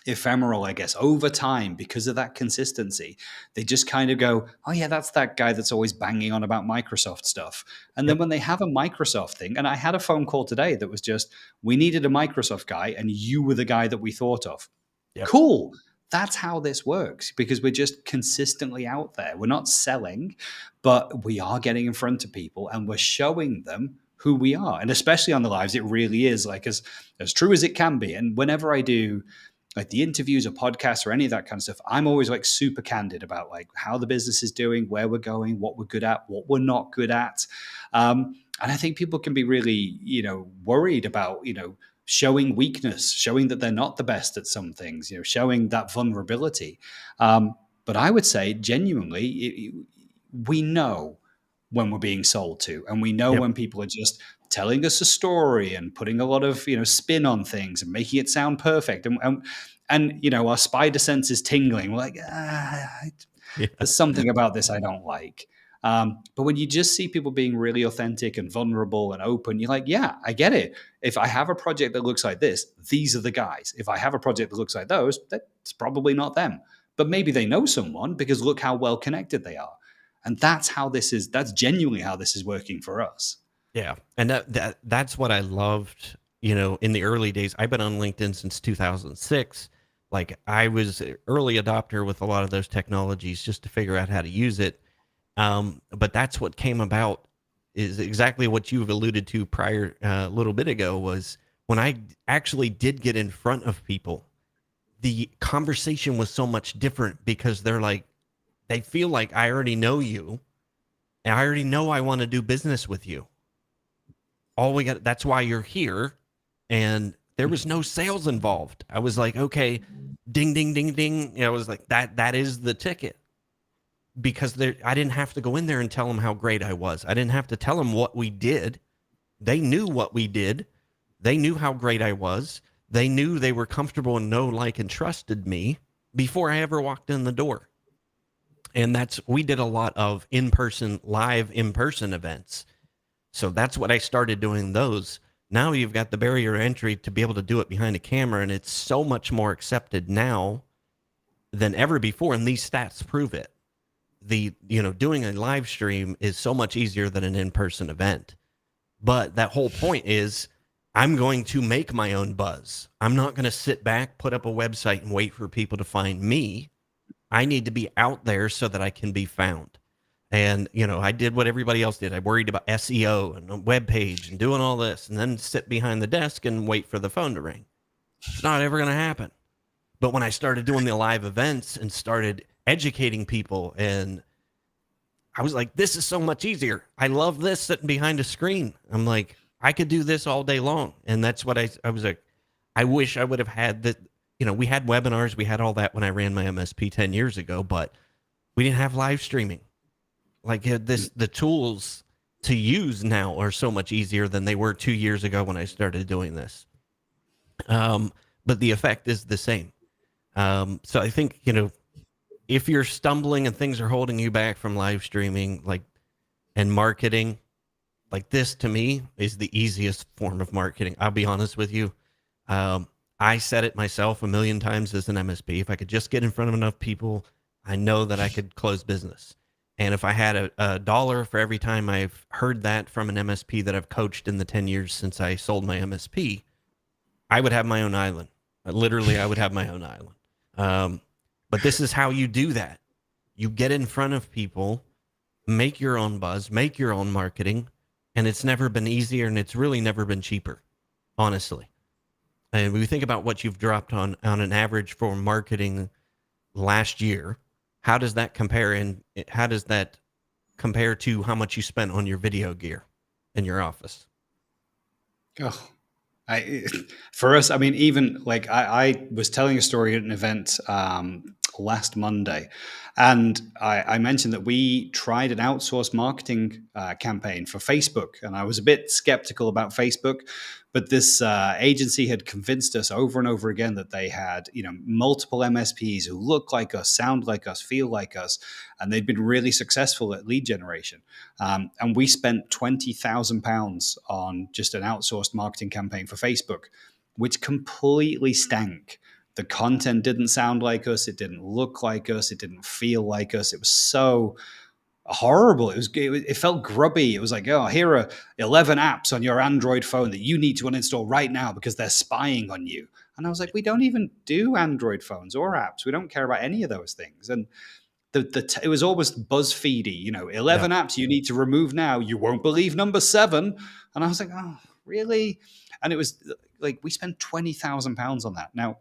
ephemeral, I guess, over time because of that consistency. They just kind of go, oh yeah, that's that guy that's always banging on about Microsoft stuff. And then when they have a Microsoft thing, and I had a phone call today that was just, we needed a Microsoft guy and you were the guy that we thought of. Yep. Cool. That's how this works, because we're just consistently out there. We're not selling, but we are getting in front of people and we're showing them who we are. And especially on the lives, it really is like as true as it can be. And whenever I do like the interviews or podcasts or any of that kind of stuff, I'm always like super candid about like how the business is doing, where we're going, what we're good at, what we're not good at. And I think people can be really, worried about, showing weakness, showing that they're not the best at some things, showing that vulnerability. But I would say genuinely, we know when we're being sold to, and we know Yep. when people are just telling us a story and putting a lot of spin on things and making it sound perfect, and our spider sense is tingling. We're like, Yeah. there's something about this I don't like. But when you just see people being really authentic and vulnerable and open, you're like, yeah, I get it. If I have a project that looks like this, these are the guys. If I have a project that looks like those, that's probably not them. But maybe they know someone because look how well connected they are. And that's genuinely how this is working for us. Yeah. And that's what I loved, in the early days. I've been on LinkedIn since 2006. Like I was an early adopter with a lot of those technologies just to figure out how to use it. But that's what came about is exactly what you've alluded to prior a little bit ago was when I actually did get in front of people, the conversation was so much different because they feel like I already know you and I already know I want to do business with you. That's why you're here. And there was no sales involved. I was like, okay, ding, ding, ding, ding. I was like, that is the ticket. Because I didn't have to go in there and tell them how great I was. I didn't have to tell them what we did. They knew what we did. They knew how great I was. They knew they were comfortable and know, like, and trusted me before I ever walked in the door. And we did a lot of live in-person events. So that's what I started doing those. Now you've got the barrier to entry to be able to do it behind a camera, and it's so much more accepted now than ever before. And these stats prove it. Doing a live stream is so much easier than an in-person event. But that whole point is I'm going to make my own buzz. I'm not going to sit back, put up a website and wait for people to find me. I need to be out there so that I can be found. And, I did what everybody else did. I worried about SEO and a web page and doing all this and then sit behind the desk and wait for the phone to ring. It's not ever going to happen. But when I started doing the live events and started educating people, and I was like, this is so much easier. I love this sitting behind a screen. I'm like, I could do this all day long. And that's what I was like, I wish I would have had that. We had webinars, we had all that when I ran my MSP 10 years ago, but we didn't have live streaming. Like the tools to use now are so much easier than they were 2 years ago when I started doing this. But the effect is the same. So I think, if you're stumbling and things are holding you back from live streaming, and marketing, like this to me is the easiest form of marketing. I'll be honest with you. I said it myself a million times as an MSP. If I could just get in front of enough people, I know that I could close business. And if I had a dollar for every time I've heard that from an MSP that I've coached in the 10 years since I sold my MSP, I would have my own island. Literally, I would have my own island. But this is how you do that. You get in front of people, make your own buzz, make your own marketing, and it's never been easier, and it's really never been cheaper, honestly. And when we think about what you've dropped on an average for marketing last year, how does that compare? And how does that compare to how much you spent on your video gear in your office? Oh, for us, I mean, even like I was telling a story at an event last Monday, and I mentioned that we tried an outsourced marketing campaign for Facebook, and I was a bit skeptical about Facebook, but this agency had convinced us over and over again that they had, multiple MSPs who look like us, sound like us, feel like us, and they'd been really successful at lead generation. And we spent £20,000 on just an outsourced marketing campaign for Facebook, which completely stank. The content didn't sound like us. It didn't look like us. It didn't feel like us. It was so horrible. It felt grubby. It was like, oh, here are 11 apps on your Android phone that you need to uninstall right now because they're spying on you. And I was like, we don't even do Android phones or apps. We don't care about any of those things. And it was almost BuzzFeedy, 11 apps you need to remove now. You won't believe number 7. And I was like, oh, really? And it was like, we spent £20,000 on that. Now,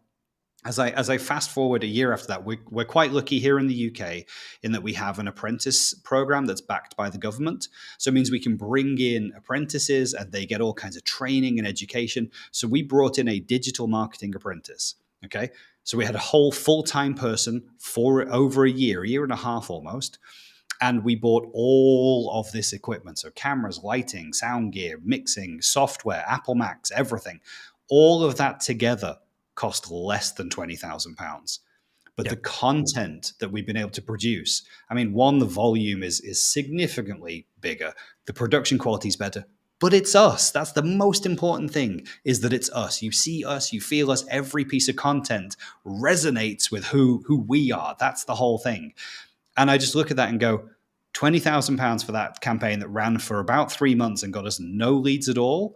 As I fast forward a year after that, we're quite lucky here in the UK in that we have an apprentice program that's backed by the government. So it means we can bring in apprentices and they get all kinds of training and education. So we brought in a digital marketing apprentice. Okay. So we had a whole full-time person for over a year and a half almost. And we bought all of this equipment. So cameras, lighting, sound gear, mixing, software, Apple Macs, everything. All of that together cost less than £20,000. But the Yep. content that we've been able to produce, I mean, one, the volume is significantly bigger. The production quality is better. But it's us. That's the most important thing, is that it's us. You see us, you feel us. Every piece of content resonates with who we are. That's the whole thing. And I just look at that and go, £20,000 for that campaign that ran for about 3 months and got us no leads at all,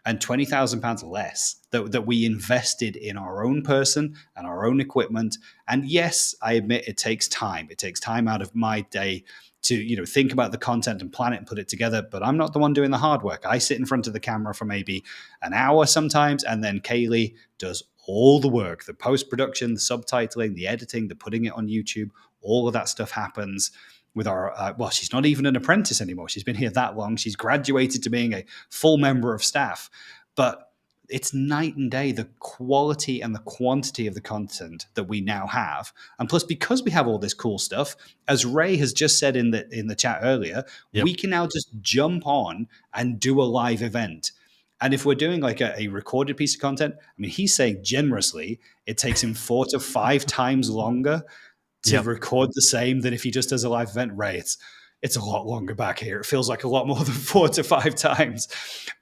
and £20,000 less that we invested in our own person and our own equipment. And yes, I admit it takes time. It takes time out of my day to think about the content and plan it and put it together. But I'm not the one doing the hard work. I sit in front of the camera for maybe an hour sometimes, and then Kaylee does all the work, the post-production, the subtitling, the editing, the putting it on YouTube. All of that stuff happens with our, she's not even an apprentice anymore. She's been here that long. She's graduated to being a full member of staff. But it's night and day, the quality and the quantity of the content that we now have. And plus, because we have all this cool stuff, as Ray has just said in the chat earlier, Yep. we can now just jump on and do a live event. And if we're doing like a recorded piece of content, I mean, he's saying generously, it takes him 4 to 5 times longer to record the same than if he just does a live event. Ray, it's a lot longer back here. It feels like a lot more than 4 to 5 times.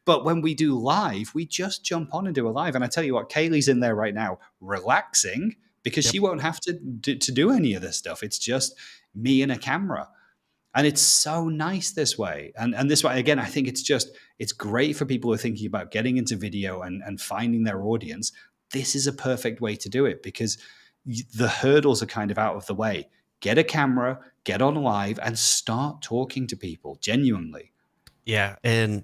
But when we do live, we just jump on and do a live. And I tell you what, Kaylee's in there right now relaxing because she won't have to do any of this stuff. It's just me and a camera. And it's so nice this way. And this way, again, I think it's great for people who are thinking about getting into video and finding their audience. This is a perfect way to do it because the hurdles are kind of out of the way. Get a camera, get on live, and start talking to people genuinely. Yeah. And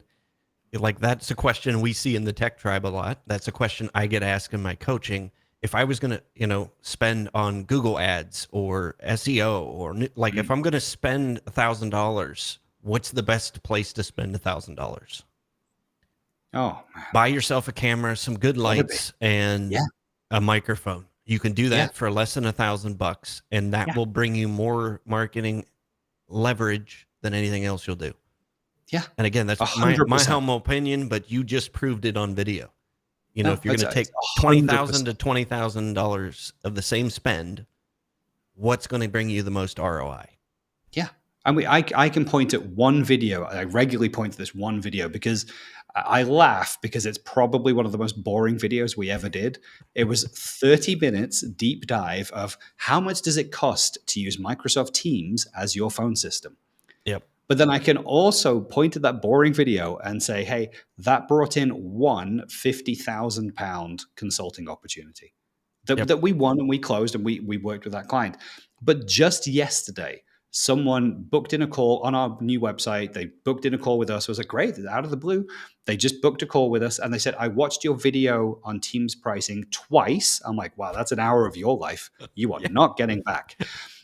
like, that's a question we see in the tech tribe a lot. That's a question I get asked in my coaching. If I was going to, spend on Google ads or SEO, or like, if I'm going to spend $1,000, what's the best place to spend $1,000? Oh, buy yourself a camera, some good lights, and a microphone. You can do that for less than $1,000, and that will bring you more marketing leverage than anything else you'll do. Yeah. And again, that's my humble opinion, but you just proved it on video. If you're going to take $20,000 to $20,000 of the same spend, what's going to bring you the most ROI? Yeah. And I can point at one video. I regularly point to this one video because I laugh because it's probably one of the most boring videos we ever did. It was 30 minutes deep dive of how much does it cost to use Microsoft Teams as your phone system. Yep. But then I can also point at that boring video and say, hey, that brought in one £50,000 consulting opportunity that we won and we closed and we worked with that client. But just yesterday, someone booked in a call on our new website. They booked in a call with us. I was like, great, out of the blue. They just booked a call with us and they said, I watched your video on Teams pricing twice. I'm like, wow, that's an hour of your life you are not getting back.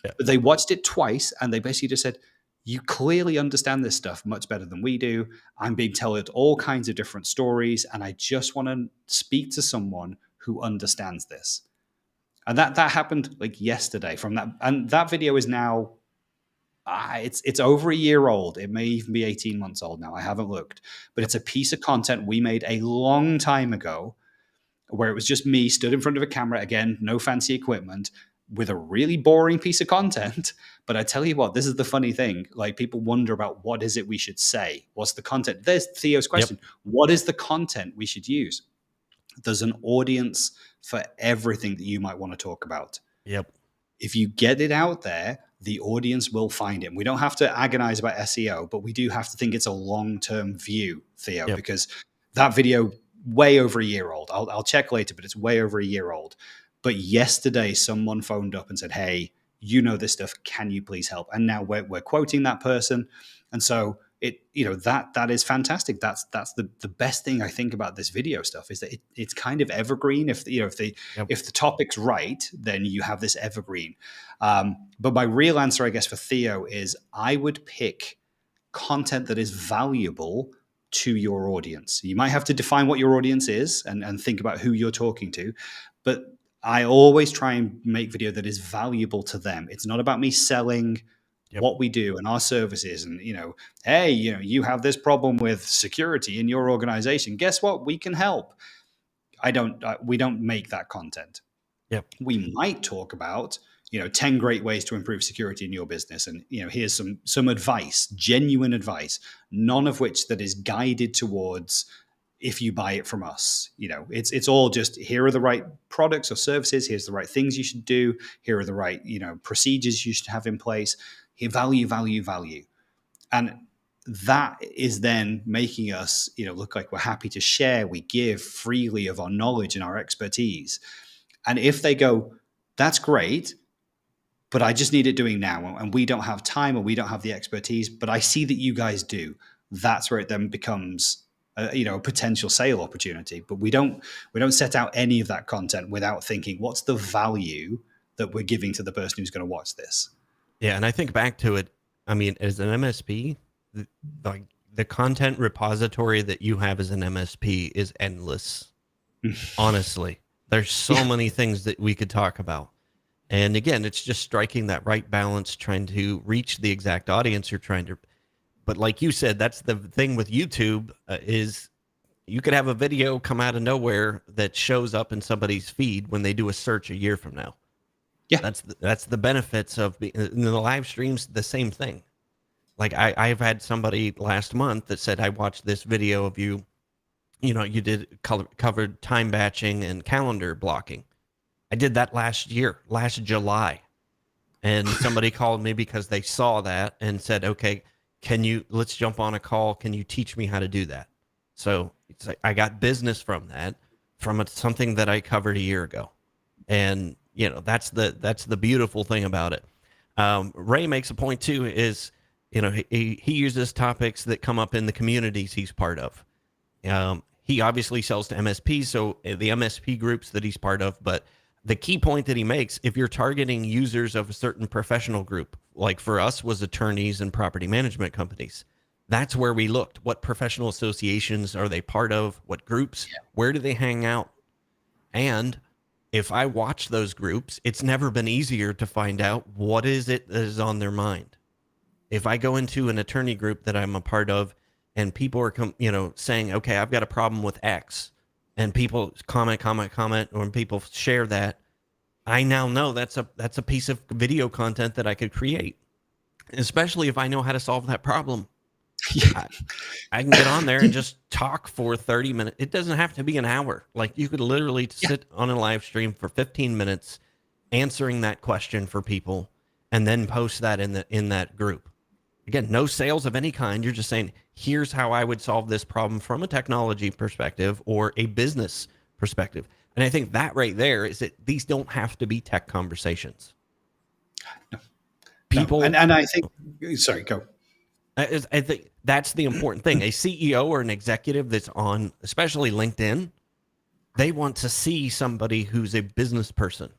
But they watched it twice and they basically just said, you clearly understand this stuff much better than we do. I'm being told all kinds of different stories, and I just want to speak to someone who understands this. And that happened like yesterday from that. And that video is now, it's over a year old. It may even be 18 months old now. I haven't looked. But it's a piece of content we made a long time ago where it was just me stood in front of a camera, again, no fancy equipment, with a really boring piece of content. But I tell you what, this is the funny thing. Like, people wonder about what is it we should say? What's the content? There's Theo's question. What is the content we should use? There's an audience for everything that you might want to talk about. Yep. If you get it out there, the audience will find it. We don't have to agonize about SEO, but we do have to think it's a long-term view, Theo, because that video, way over a year old. I'll check later, but it's way over a year old. But yesterday, someone phoned up and said, hey, you know this stuff. Can you please help? And now we're quoting that person. And so that is fantastic. That's the best thing I think about this video stuff is that it's kind of evergreen. Yep. If the topic's right, then you have this evergreen. But my real answer, I guess, for Theo is I would pick content that is valuable to your audience. You might have to define what your audience is and think about who you're talking to, but I always try and make video that is valuable to them. It's not about me selling Yep. what we do and our services and, hey, you have this problem with security in your organization. Guess what? We can help. We don't make that content. Yep. We might talk about 10 great ways to improve security in your business, and here's some advice, genuine advice, none of which that is guided towards if you buy it from us. It's all just, here are the right products or services, here's the right things you should do, here are the right procedures you should have in place. Here, value, and that is then making us look like we're happy to share, we give freely of our knowledge and our expertise. And if they go, that's great, but I just need it doing now, and we don't have time or we don't have the expertise, but I see that you guys do, that's where it then becomes a potential sale opportunity. But we don't set out any of that content without thinking, what's the value that we're giving to the person who's going to watch this? Yeah, and I think back to it, I mean, as an MSP, the content repository that you have as an MSP is endless. Honestly, there's so many things that we could talk about. And again, it's just striking that right balance, trying to reach the exact audience you're trying to. But like you said, that's the thing with YouTube is you could have a video come out of nowhere that shows up in somebody's feed when they do a search a year from now. Yeah, that's the benefits of in the live streams. The same thing. Like I've had somebody last month that said, I watched this video of you. You did covered time batching and calendar blocking. I did that last July. And somebody called me because they saw that and said, okay, let's jump on a call. Can you teach me how to do that? So it's like I got business from that, from something that I covered a year ago. And, that's the beautiful thing about it. Ray makes a point too, is, he uses topics that come up in the communities he's part of. He obviously sells to MSPs, so the MSP groups that he's part of, but the key point that he makes, if you're targeting users of a certain professional group, like for us was attorneys and property management companies, that's where we looked. What professional associations are they part of? What groups? Yeah. Where do they hang out? And if I watch those groups, it's never been easier to find out what is it that is on their mind. If I go into an attorney group that I'm a part of and people are, saying, okay, I've got a problem with X, and people comment, or when people share that, I now know that's a piece of video content that I could create, especially if I know how to solve that problem. I can get on there and just talk for 30 minutes. It doesn't have to be an hour. Like you could literally sit on a live stream for 15 minutes answering that question for people and then post that in that group. Again, no sales of any kind. You're just saying, here's how I would solve this problem from a technology perspective or a business perspective. And I think that right there is that these don't have to be tech conversations. No. People, no. And I think, sorry, go. I think that's the important thing. A CEO or an executive that's on, especially LinkedIn, they want to see somebody who's a business person.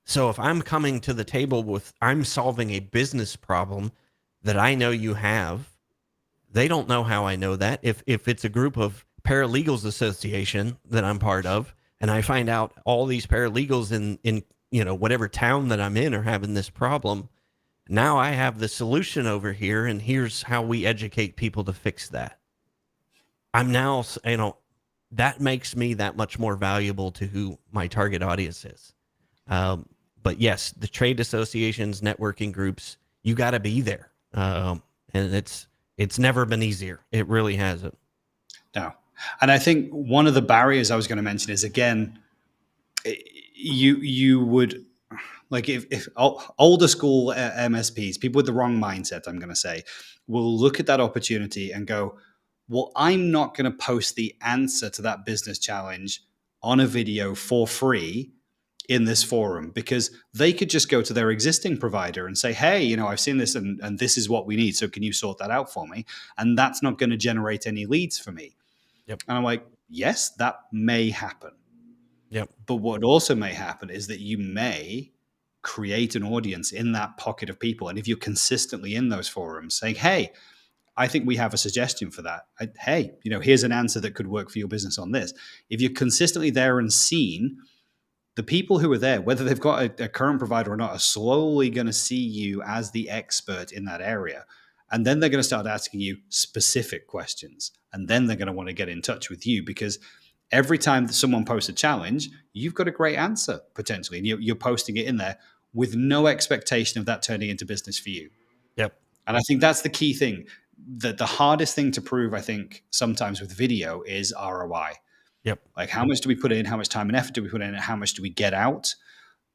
So if I'm coming to the table I'm solving a business problem that I know you have, they don't know how I know that. If it's a group of paralegals association that I'm part of, and I find out all these paralegals in whatever town that I'm in are having this problem, now I have the solution over here, and here's how we educate people to fix that. I'm now, that makes me that much more valuable to who my target audience is. But yes, the trade associations, networking groups, you got to be there. And it's never been easier. It really hasn't. No. And I think one of the barriers I was going to mention is, again, you would, like if older school MSPs, people with the wrong mindset, I'm going to say, will look at that opportunity and go, well, I'm not going to post the answer to that business challenge on a video for free in this forum, because they could just go to their existing provider and say, hey, you know, I've seen this and this is what we need. So can you sort that out for me? And that's not going to generate any leads for me. Yep. And I'm like, yes, that may happen. Yep. But what also may happen is that you may create an audience in that pocket of people. And if you're consistently in those forums saying, hey, I think we have a suggestion for that. Hey, you know, here's an answer that could work for your business on this. If you're consistently there and seen, the people who are there, whether they've got a current provider or not, are slowly going to see you as the expert in that area. And then they're going to start asking you specific questions. And then they're going to want to get in touch with you, because every time that someone posts a challenge, you've got a great answer potentially. And you're posting it in there with no expectation of that turning into business for you. Yep. And I think that's the key thing. That the hardest thing to prove, I think, sometimes with video is ROI. Yep. Like, how much do we put in? How much time and effort do we put in? And how much do we get out?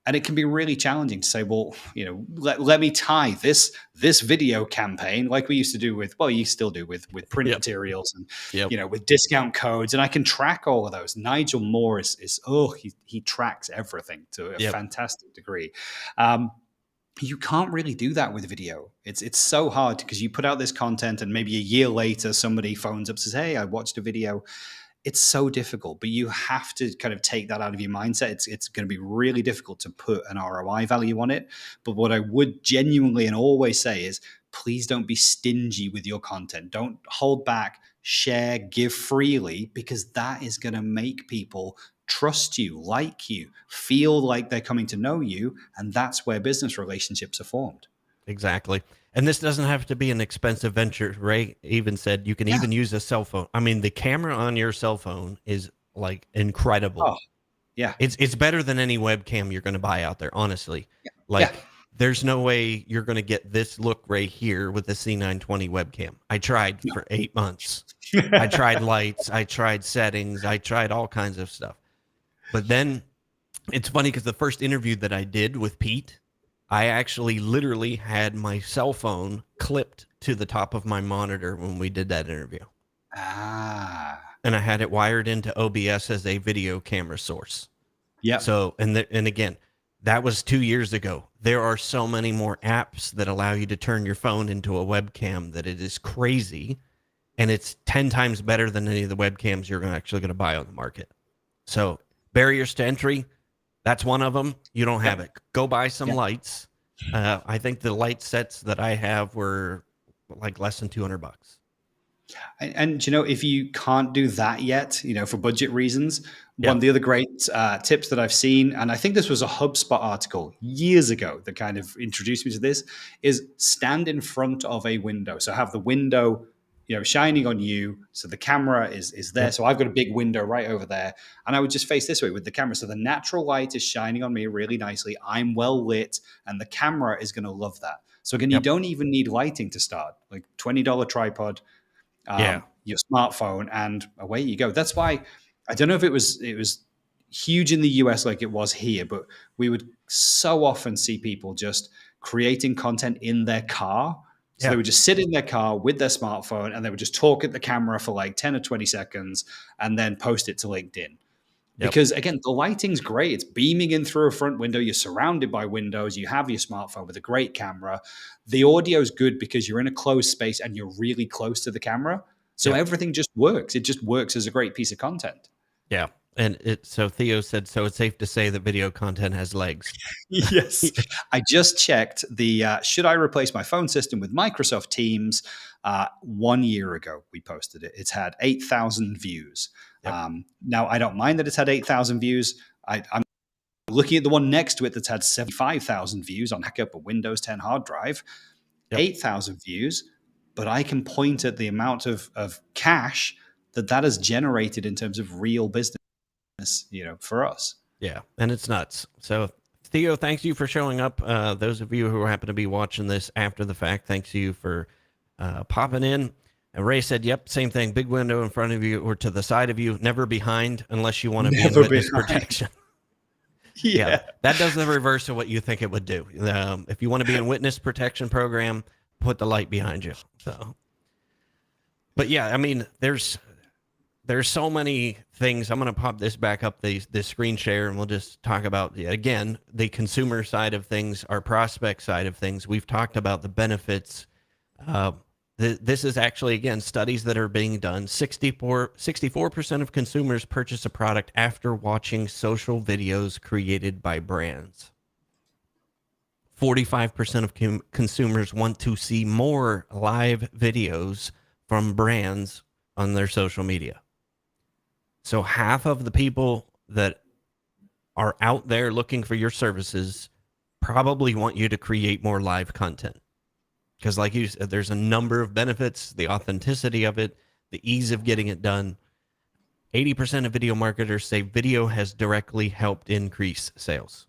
And it can be really challenging to say, well, you know, let me tie this video campaign like we used to do with, well, you still do with print materials and, you know, with discount codes. And I can track all of those. Nigel Moore he tracks everything to a fantastic degree. You can't really do that with video. It's so hard, because you put out this content and maybe a year later somebody phones up and says, hey, I watched a video. It's so difficult, but you have to kind of take that out of your mindset. It's going to be really difficult to put an ROI value on it. But what I would genuinely and always say is, please don't be stingy with your content. Don't hold back, share, give freely, because that is going to make people trust you, like you, feel like they're coming to know you. And that's where business relationships are formed. Exactly. And this doesn't have to be an expensive venture. Ray even said you can even use a cell phone. I mean, the camera on your cell phone is like incredible. Oh, yeah. It's better than any webcam you're going to buy out there, honestly. Like, there's no way you're going to get this look right here with the C920 webcam. I tried for 8 months. I tried lights. I tried settings. I tried all kinds of stuff. But then it's funny, because the first interview that I did with Pete, I actually literally had my cell phone clipped to the top of my monitor when we did that interview. And I had it wired into OBS as a video camera source. Yeah. So, and again, that was 2 years ago. There are so many more apps that allow you to turn your phone into a webcam that it is crazy. And it's 10 times better than any of the webcams you're actually going to buy on the market. So barriers to entry, that's one of them. You don't have it. Go buy some lights. I think the light sets that I have were like less than $200. And you know, if you can't do that yet, you know, for budget reasons, one of the other great tips that I've seen, and I think this was a HubSpot article years ago that kind of introduced me to this, is stand in front of a window. So have the window, you know, shining on you. So the camera is there. So I've got a big window right over there, and I would just face this way with the camera. So the natural light is shining on me really nicely. I'm well lit, and the camera is going to love that. So again, you don't even need lighting to start. Like $20 tripod, your smartphone, and away you go. That's why I don't know if it was huge in the US like it was here, but we would so often see people just creating content in their car. So they would just sit in their car with their smartphone, and they would just talk at the camera for like 10 or 20 seconds and then post it to LinkedIn. Because again, the lighting's great. It's beaming in through a front window. You're surrounded by windows. You have your smartphone with a great camera. The audio's good because you're in a closed space and you're really close to the camera. So everything just works. It just works as a great piece of content. Yeah. And so Theo said, so it's safe to say that video content has legs. Yes. I just checked the, should I replace my phone system with Microsoft Teams? 1 year ago, we posted it. It's had 8,000 views. Now, I don't mind that it's had 8,000 views. I'm looking at the one next to it that's had 75,000 views on backup, a Windows 10 hard drive, 8,000 views. But I can point at the amount of cash that has generated in terms of real business, you know, for us. Yeah, and it's nuts. So Theo, thanks you for showing up. Those of you who happen to be watching this after the fact, thanks you for popping in. And Ray said, yep, same thing. Big window in front of you or to the side of you, never behind unless you want to be in witness protection. That does the reverse of what you think it would do. If you want to be in witness protection program, put the light behind you. So, but yeah, I mean, there's there's so many things. I'm going to pop this back up, the screen share, and we'll just talk about, again, the consumer side of things, our prospect side of things. We've talked about the benefits. This is actually, again, studies that are being done. 64% of consumers purchase a product after watching social videos created by brands. 45% of consumers want to see more live videos from brands on their social media. So half of the people that are out there looking for your services probably want you to create more live content. Because like you said, there's a number of benefits, the authenticity of it, the ease of getting it done. 80% of video marketers say video has directly helped increase sales.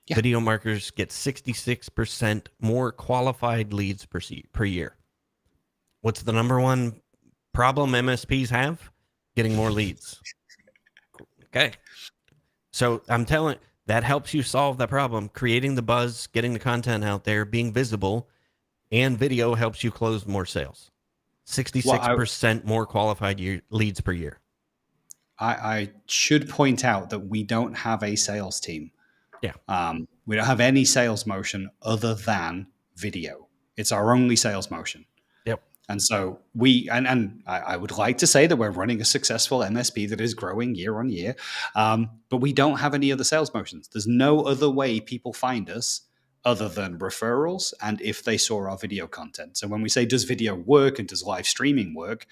Yeah. Video marketers get 66% more qualified leads per year. What's the number one problem MSPs have? Getting more leads. Okay. So I'm telling, that helps you solve that problem. Creating the buzz, getting the content out there, being visible, and video helps you close more sales. 66% more qualified leads per year. I should point out that we don't have a sales team. Yeah. We don't have any sales motion other than video. It's our only sales motion. Yep. And so I would like to say that we're running a successful MSP that is growing year on year, but we don't have any other sales motions. There's no other way people find us other than referrals and if they saw our video content. So when we say, does video work and does live streaming work?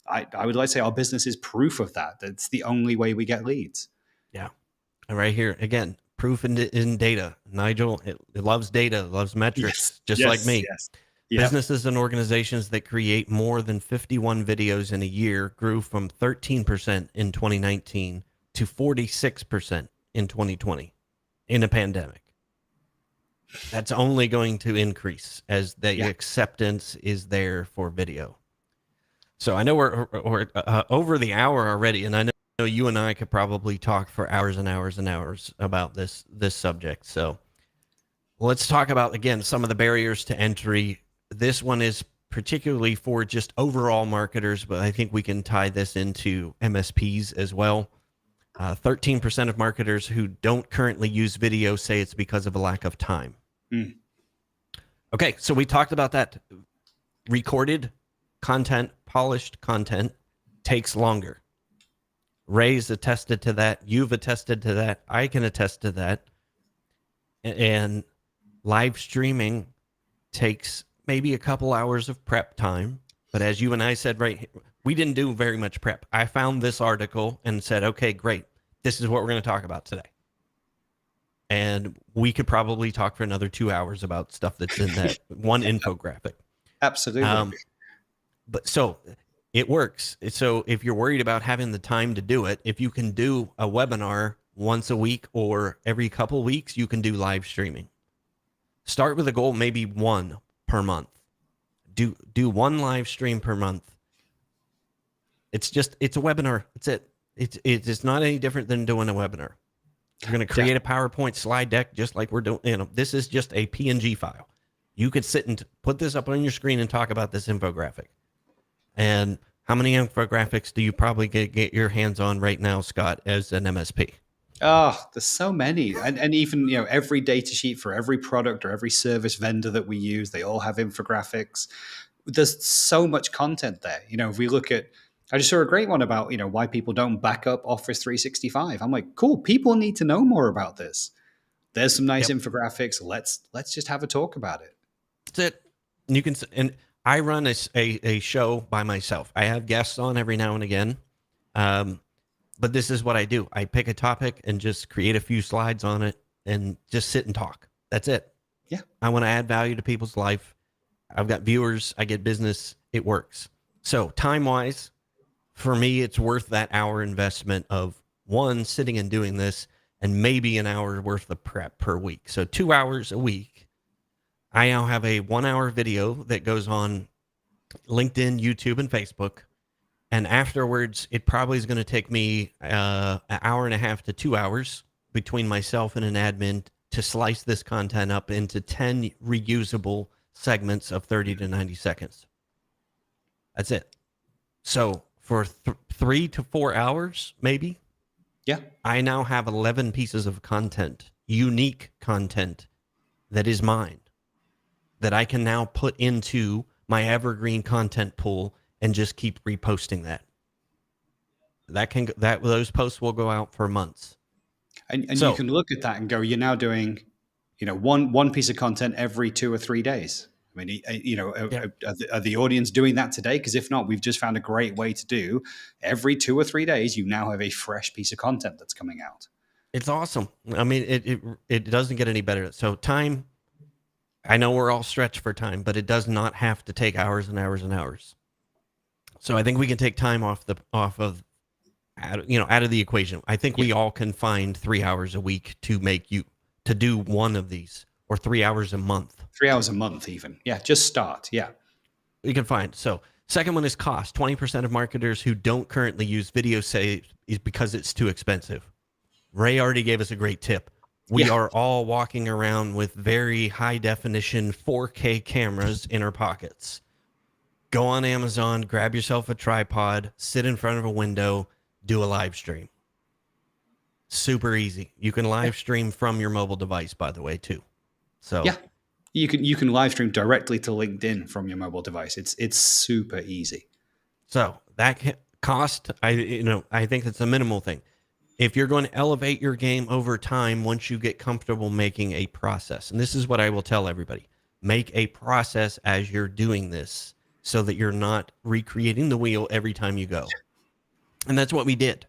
I would like to say our business is proof of that. That's the only way we get leads. Yeah. And right here, again, proof in data. Nigel, it loves data, loves metrics, just like me. Yes. Yep. Businesses and organizations that create more than 51 videos in a year grew from 13% in 2019 to 46% in 2020 in a pandemic. That's only going to increase as the acceptance is there for video. So I know we're over the hour already, and I know you and I could probably talk for hours and hours and hours about this subject. So let's talk about, again, some of the barriers to entry. This one is particularly for just overall marketers, but I think we can tie this into MSPs as well. 13% of marketers who don't currently use video say it's because of a lack of time. Mm. Okay, so we talked about that. Recorded content, polished content takes longer. Ray's attested to that. You've attested to that. I can attest to that. And live streaming takes maybe a couple hours of prep time. But as you and I said, right, we didn't do very much prep. I found this article and said, okay, great. This is what we're going to talk about today. And we could probably talk for another 2 hours about stuff that's in that one infographic. Absolutely. But so it works. So if you're worried about having the time to do it, if you can do a webinar once a week or every couple weeks, you can do live streaming. Start with a goal, maybe one per month. Do one live stream per month. It's a webinar. That's it. It's not any different than doing a webinar. You're going to create a PowerPoint slide deck just like we're doing. This is just a PNG file. You could sit and put this up on your screen and talk about this infographic. And how many infographics do you probably get your hands on right now, Scott, as an MSP? Oh, there's so many. And even, every data sheet for every product or every service vendor that we use, they all have infographics. There's so much content there. If we look at, I just saw a great one about, why people don't back up Office 365. I'm like, cool, people need to know more about this. There's some nice infographics. Let's just have a talk about it. That's it. And you can, and I run a show by myself. I have guests on every now and again. But this is what I do. I pick a topic and just create a few slides on it and just sit and talk. That's it. Yeah. I want to add value to people's life. I've got viewers. I get business. It works. So time-wise, for me, it's worth that hour investment of one, sitting and doing this, and maybe an hour worth of prep per week. So 2 hours a week. I now have a 1 hour video that goes on LinkedIn, YouTube, and Facebook. And afterwards, it probably is going to take me an hour and a half to 2 hours between myself and an admin to slice this content up into 10 reusable segments of 30 to 90 seconds. That's it. So for 3 to 4 hours, maybe, Yeah. I now have 11 pieces of content, unique content that is mine, that I can now put into my evergreen content pool and just keep reposting that. Those posts will go out for months. And you So can look at that and go, you're now doing, one piece of content every 2 or 3 days. I mean, yeah, are the audience doing that today? Because if not, we've just found a great way to do every 2 or 3 days. You now have a fresh piece of content that's coming out. it's awesome. I mean, it doesn't get any better. So time, I know we're all stretched for time, but it does not have to take hours and hours and hours. So I think we can take time out of out of the equation. I think Yeah. we all can find 3 hours a week to do one of these, or 3 hours a month. 3 hours a month, even. Yeah. Just start. Yeah. We can find. So second one is cost. 20% of marketers who don't currently use video say is because it's too expensive. Ray already gave us a great tip. We Yeah. are all walking around with very high definition 4K cameras in our pockets. Go on Amazon, grab yourself a tripod, sit in front of a window, do a live stream. Super easy. You can live stream from your mobile device, by the way, too. So Yeah. You can live stream directly to LinkedIn from your mobile device. It's super easy. so that cost, I think that's a minimal thing. If you're going to elevate your game over time, once you get comfortable making a process, and this is what I will tell everybody, make a process as you're doing this so that you're not recreating the wheel every time you go. And that's what we did.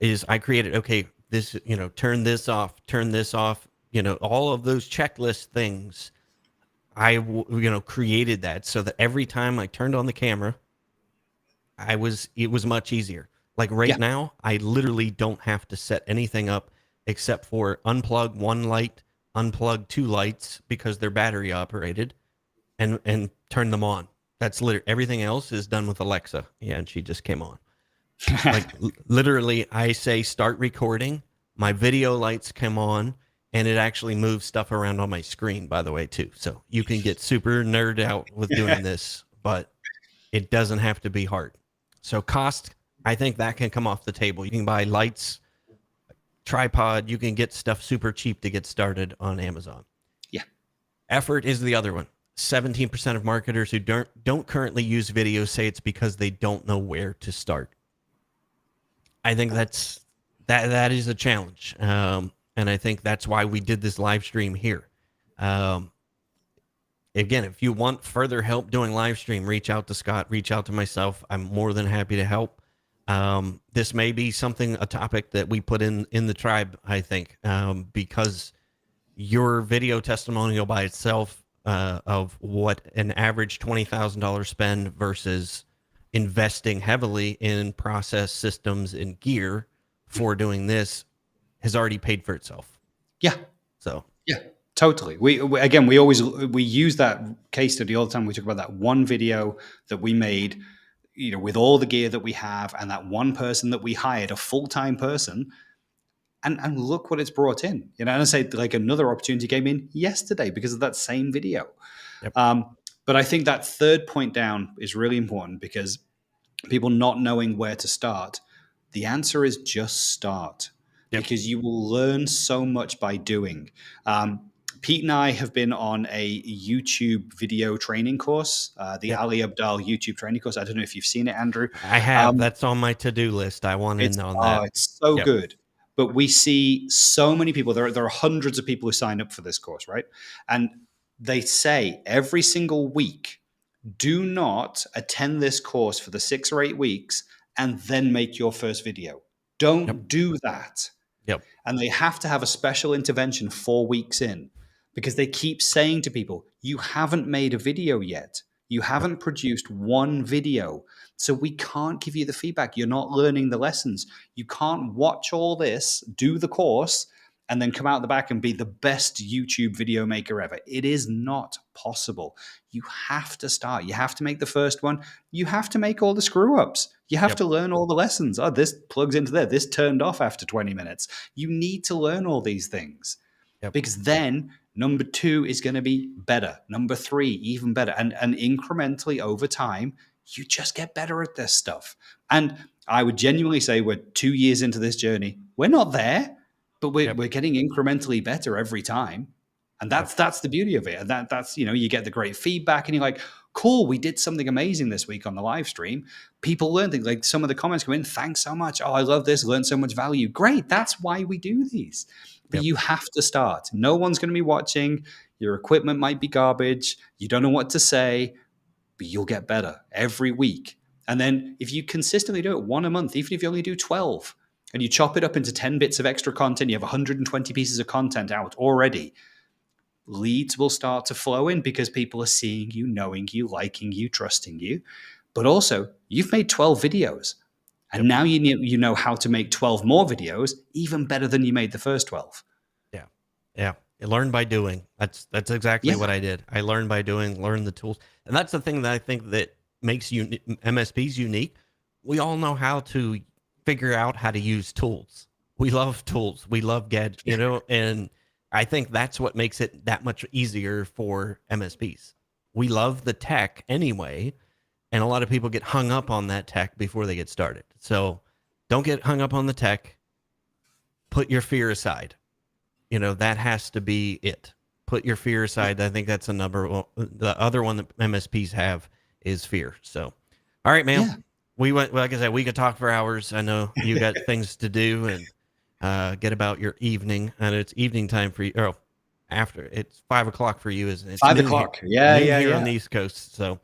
Is I created, okay, this, turn this off, all of those checklist things. I created that so that every time I turned on the camera, it was much easier. Like right Yeah. now, I literally don't have to set anything up except for unplug one light, unplug two lights because they're battery operated, and turn them on. That's literally everything else is done with Alexa. Yeah, and she just came on. Like literally, I say start recording, my video lights come on, and it actually moves stuff around on my screen, by the way, too. So you can get super nerd out with doing this, but it doesn't have to be hard. So cost, I think that can come off the table. You can buy lights, tripod, you can get stuff super cheap to get started on Amazon. Yeah. Effort is the other one. 17% of marketers who don't currently use video say it's because they don't know where to start. I think that is a challenge, and I think that's why we did this live stream here. Again, if you want further help doing live stream, reach out to Scott, reach out to myself. I'm more than happy to help. This may be a topic that we put in the tribe, I think, because your video testimonial by itself of what an average $20,000 spend versus investing heavily in process systems and gear for doing this has already paid for itself. Yeah. So Yeah, totally. We use that case study all the time. We talk about that one video that we made, with all the gear that we have, and that one person that we hired, a full-time person, and look what it's brought in. And I say, like, another opportunity came in yesterday because of that same video. Yep. But I think that third point down is really important because people not knowing where to start. The answer is just start. Yep. Because you will learn so much by doing. Pete and I have been on a YouTube video training course, the Yep. Ali Abdal YouTube training course. I don't know if you've seen it, Andrew. I have. That's on my to-do list. I want in on that. It's so Yep. good. But we see so many people. There are hundreds of people who sign up for this course, right? And they say every single week, do not attend this course for the 6 or 8 weeks and then make your first video. Don't do that. Yep. And they have to have a special intervention 4 weeks in because they keep saying to people, you haven't made a video yet. You haven't produced one video. So we can't give you the feedback. You're not learning the lessons. You can't watch all this, do the course, and then come out the back and be the best YouTube video maker ever. It is not possible. You have to start. You have to make the first one. You have to make all the screw ups. You have to learn all the lessons. Oh, this plugs into there. This turned off after 20 minutes. You need to learn all these things because then number 2 is going to be better. Number 3, even better. And incrementally over time, you just get better at this stuff. And I would genuinely say we're 2 years into this journey. We're not there, but we're getting incrementally better every time. And that's the beauty of it. And that's, you get the great feedback and you're like, cool, we did something amazing this week on the live stream. People learn things, like some of the comments come in, thanks so much. Oh, I love this, learned so much value. Great. That's why we do these. But you have to start. No one's going to be watching. Your equipment might be garbage. You don't know what to say, but you'll get better every week. And then if you consistently do it one a month, even if you only do 12, and you chop it up into 10 bits of extra content, you have 120 pieces of content out already. Leads will start to flow in because people are seeing you, knowing you, liking you, trusting you. But also, you've made 12 videos. And now you know how to make 12 more videos even better than you made the first 12. Yeah. Yeah. You learn by doing. That's exactly what I did. I learned by doing, learned the tools. And that's the thing that I think that makes MSPs unique. We all know how to figure out how to use tools. We love tools. We love gadgets, and I think that's what makes it that much easier for MSPs. We love the tech anyway, and a lot of people get hung up on that tech before they get started. So don't get hung up on the tech. Put your fear aside. That has to be it. Put your fear aside. I think that's the other one that MSPs have is fear. So, all right, man. Yeah. We went, like I said, we could talk for hours. I know you got things to do and get about your evening. And it's evening time for you. Oh, after it's 5 o'clock for you, isn't it? It's 5 o'clock. Here on the East Coast. So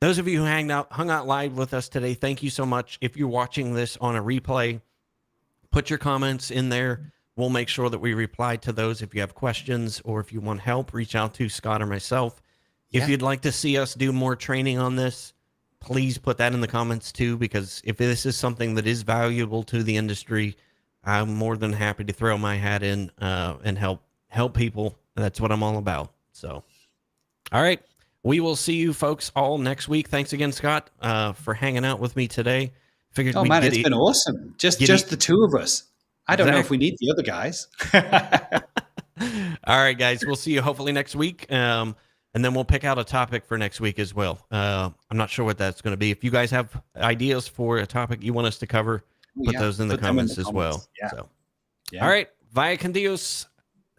those of you who hung out live with us today, thank you so much. If you're watching this on a replay, put your comments in there. We'll make sure that we reply to those. If you have questions or if you want help, reach out to Scott or myself. If you'd like to see us do more training on this, please put that in the comments too, because if this is something that is valuable to the industry, I'm more than happy to throw my hat in and help people. That's what I'm all about. So, all right. We will see you folks all next week. Thanks again, Scott, for hanging out with me today. Figured it's been awesome. Just the two of us. I don't know if we need the other guys. All right, guys. We'll see you hopefully next week. And then we'll pick out a topic for next week as well. I'm not sure what that's going to be. If you guys have ideas for a topic you want us to cover, put those in the comments as well. Yeah. So, all right. Vaya con Dios.